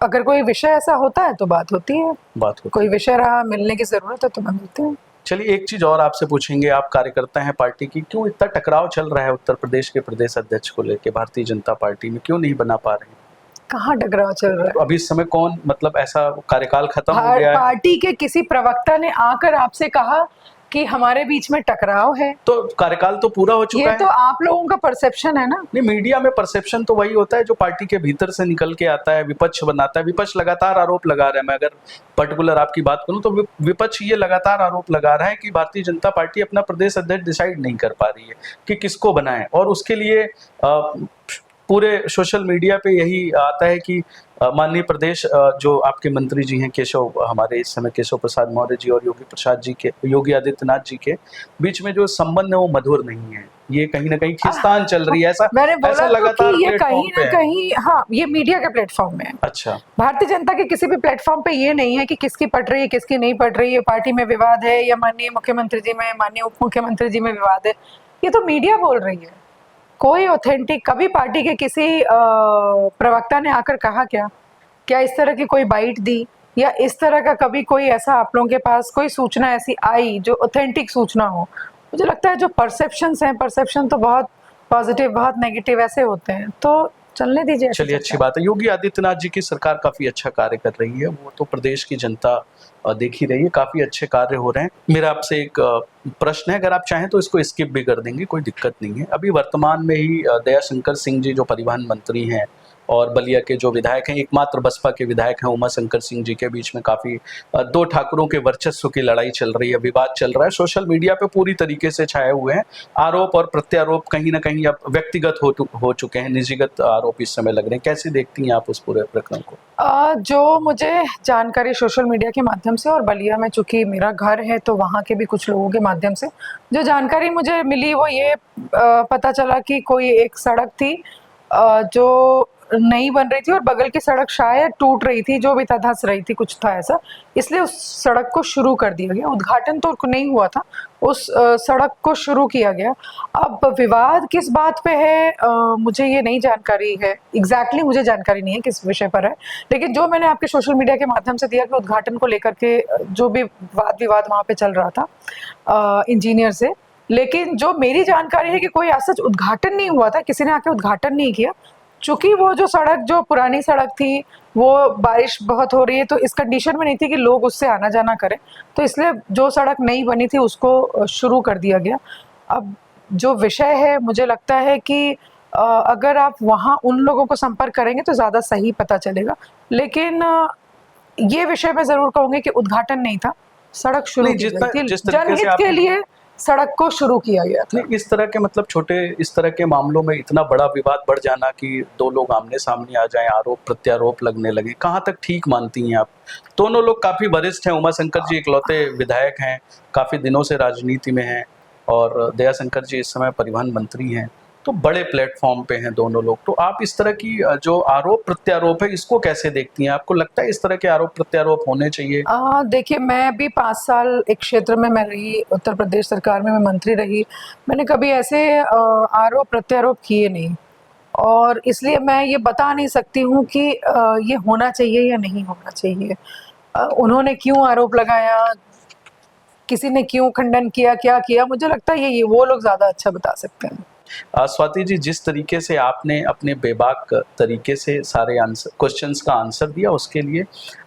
अगर कोई विषय ऐसा होता है तो बात होती है, बात होती कोई विषय रहा मिलने की जरूरत है तो मैं मिलती हूँ। चलिए, एक चीज और आपसे पूछेंगे, आप कार्यकर्ता हैं पार्टी की, क्यों इतना टकराव चल रहा है उत्तर प्रदेश के प्रदेश अध्यक्ष को लेकर भारतीय जनता पार्टी में? क्यों नहीं बना पा रहे हैं? कहाँ टकराव चल रहा है? अभी इस समय कौन, मतलब ऐसा कार्यकाल खत्म हो गया है? पार्टी के किसी प्रवक्ता ने आकर आपसे कहा कि हमारे बीच में टकराव है? तो कार्यकाल तो पूरा हो चुका है। ये तो आप लोगों का परसेप्शन है ना। नहीं, मीडिया में परसेप्शन तो वही होता है जो पार्टी के भीतर से निकल के आता है, विपक्ष बनाता है। विपक्ष लगातार आरोप लगा रहा है। मैं अगर पर्टिकुलर आपकी बात करूं तो विपक्ष ये लगातार आरोप लगा रहा है कि भारतीय जनता पार्टी अपना प्रदेश अध्यक्ष डिसाइड नहीं कर पा रही है कि किसको बनाए, और उसके लिए पूरे सोशल मीडिया पे यही आता है कि माननीय प्रदेश जो आपके मंत्री जी हैं केशव, हमारे इस समय केशव प्रसाद मौर्य जी और योगी आदित्यनाथ जी के बीच में जो संबंध है वो मधुर नहीं है। ये कहीं ना कहीं खिस्तान चल रही है, ऐसा मैंने बोला ऐसा तो लगातार कि ये प्लेटफॉर्म कहीं पे ना है। कहीं, हाँ, ये मीडिया के प्लेटफॉर्म में है। अच्छा, भारतीय जनता के किसी भी प्लेटफॉर्म पे ये नहीं है कि किसकी पट रही है किसकी नहीं पट रही है, पार्टी में विवाद है या माननीय मुख्यमंत्री जी में, माननीय उप मुख्यमंत्री जी में विवाद है, ये तो मीडिया बोल रही है। कोई ऑथेंटिक, कभी पार्टी के किसी प्रवक्ता ने आकर कहा क्या इस तरह की कोई बाइट दी या इस तरह का कभी कोई ऐसा आप लोगों के पास कोई सूचना ऐसी आई जो ऑथेंटिक सूचना हो? मुझे लगता है जो परसेप्शंस हैं, परसेप्शन तो बहुत पॉजिटिव बहुत नेगेटिव ऐसे होते हैं, तो चलने दीजिए। चलिए, अच्छी बात है। योगी आदित्यनाथ जी की सरकार काफी अच्छा कार्य कर रही है, वो तो प्रदेश की जनता देख ही रही है, काफी अच्छे कार्य हो रहे हैं। मेरा आपसे एक प्रश्न है, अगर आप चाहें तो इसको स्किप भी कर देंगे, कोई दिक्कत नहीं है। अभी वर्तमान में ही दयाशंकर सिंह जी जो परिवहन मंत्री हैं और बलिया के जो विधायक हैं, एकमात्र बसपा के विधायक हैं उमा शंकर सिंह जी के बीच में काफी दो ठाकुरों के वर्चस्व की लड़ाई चल रही है, विवाद चल रहा है, सोशल मीडिया पे पूरी तरीके से छाए हुए हैं। आरोप और प्रत्यारोप कहीं ना कहीं अब व्यक्तिगत हो चुके हैं, निजीगत आरोप इस समय लग रहे हैं। कैसे देखती हैं आप उस पूरे प्रकरण को? जो मुझे जानकारी सोशल मीडिया के माध्यम से और बलिया में चूंकि मेरा घर है तो वहाँ के भी कुछ लोगों के माध्यम से जो जानकारी मुझे मिली वो ये पता चला कि कोई एक सड़क थी जो नहीं बन रही थी और बगल की सड़क शायद टूट रही थी, जो भी था धंस रही थी, कुछ था ऐसा, इसलिए उस सड़क को शुरू कर दिया गया। उद्घाटन तो नहीं हुआ था, उस सड़क को शुरू किया गया। अब विवाद किस बात पे है मुझे ये नहीं जानकारी है, एग्जैक्टली मुझे जानकारी नहीं है किस विषय पर है, लेकिन जो मैंने आपके सोशल मीडिया के माध्यम से दिया कि उद्घाटन को लेकर के जो भी वाद विवाद वहाँ पे चल रहा था इंजीनियर से, लेकिन जो मेरी जानकारी है कि कोई ऐसा उद्घाटन नहीं हुआ था, किसी ने आके उद्घाटन नहीं किया। चूंकि वो जो सड़क, जो पुरानी सड़क थी, वो बारिश बहुत हो रही है तो इस कंडीशन में नहीं थी कि लोग उससे आना जाना करें, तो इसलिए जो सड़क नई बनी थी उसको शुरू कर दिया गया। अब जो विषय है मुझे लगता है कि अगर आप वहाँ उन लोगों को संपर्क करेंगे तो ज़्यादा सही पता चलेगा, लेकिन ये विषय मैं ज़रूर कहूँगी कि उद्घाटन नहीं था, सड़क शुरू की गई थी, जनहित के लिए सड़क को शुरू किया गया था। इस तरह के मतलब छोटे इस तरह के मामलों में इतना बड़ा विवाद बढ़ जाना कि दो लोग आमने सामने आ जाएं, आरोप प्रत्यारोप लगने लगे, कहाँ तक ठीक मानती हैं आप? दोनों लोग काफी वरिष्ठ हैं, उमा शंकर जी इकलौते विधायक हैं, काफी दिनों से राजनीति में हैं, और दयाशंकर जी इस समय परिवहन मंत्री हैं, तो बड़े प्लेटफॉर्म पे हैं दोनों लोग। तो आप इस तरह की जो आरोप प्रत्यारोप है इसको कैसे देखती हैं? आपको लगता है इस तरह के आरोप प्रत्यारोप होने चाहिए? देखिए, मैं भी 5 साल एक क्षेत्र में मैं रही, उत्तर प्रदेश सरकार में मैं मंत्री रही, मैंने कभी ऐसे आरोप प्रत्यारोप किए नहीं, और इसलिए मैं ये बता नहीं सकती हूँ कि ये होना चाहिए या नहीं होना चाहिए। उन्होंने क्यों आरोप लगाया, किसी ने क्यों खंडन किया, क्या किया, मुझे लगता है ये वो लोग ज़्यादा अच्छा बता सकते हैं। स्वाति जी, जिस तरीके से आपने अपने बेबाक तरीके से सारे क्वेश्चंस का आंसर दिया उसके लिए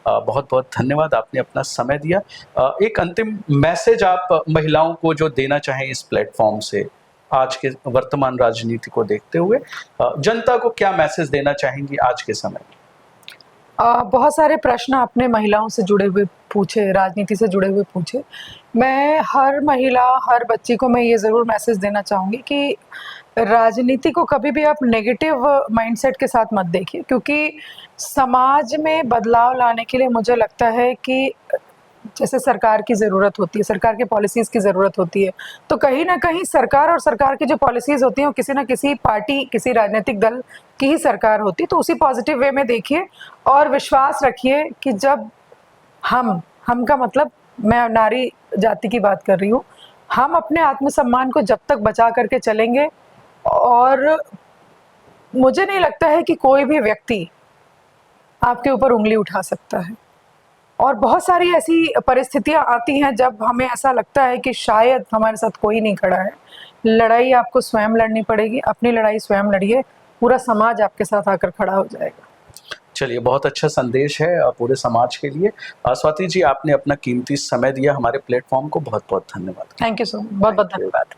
बहुत बहुत धन्यवाद, आपने अपना समय दिया। एक अंतिम मैसेज आप महिलाओं को जो देना चाहें इस प्लेटफॉर्म से, आज के वर्तमान राजनीति को देखते हुए जनता को क्या मैसेज देना चाहेंगी आज के समय में? बहुत सारे प्रश्न आपने महिलाओं से जुड़े हुए पूछे, राजनीति से जुड़े हुए पूछे। मैं हर महिला, हर बच्ची को मैं ये ज़रूर मैसेज देना चाहूँगी कि राजनीति को कभी भी आप नेगेटिव माइंडसेट के साथ मत देखिए, क्योंकि समाज में बदलाव लाने के लिए मुझे लगता है कि जैसे सरकार की ज़रूरत होती है, सरकार के पॉलिसीज़ की ज़रूरत होती है, तो कहीं न कहीं सरकार और सरकार की जो पॉलिसीज़ होती हैं वो किसी न किसी पार्टी, किसी राजनीतिक दल की ही सरकार होती है। तो उसी पॉजिटिव वे में देखिए और विश्वास रखिए कि जब हम का मतलब मैं नारी जाति की बात कर रही हूँ, हम अपने आत्मसम्मान को जब तक बचा करके चलेंगे, और मुझे नहीं लगता है कि कोई भी व्यक्ति आपके ऊपर उंगली उठा सकता है। और बहुत सारी ऐसी परिस्थितियां आती हैं जब हमें ऐसा लगता है कि शायद हमारे साथ कोई नहीं खड़ा है। लड़ाई आपको स्वयं लड़नी पड़ेगी, अपनी लड़ाई स्वयं लड़िए, पूरा समाज आपके साथ आकर खड़ा हो जाएगा। चलिए, बहुत अच्छा संदेश है पूरे समाज के लिए। स्वाति जी, आपने अपना कीमती समय दिया हमारे प्लेटफॉर्म को, बहुत बहुत धन्यवाद। थैंक यू सो मच, बहुत बहुत धन्यवाद।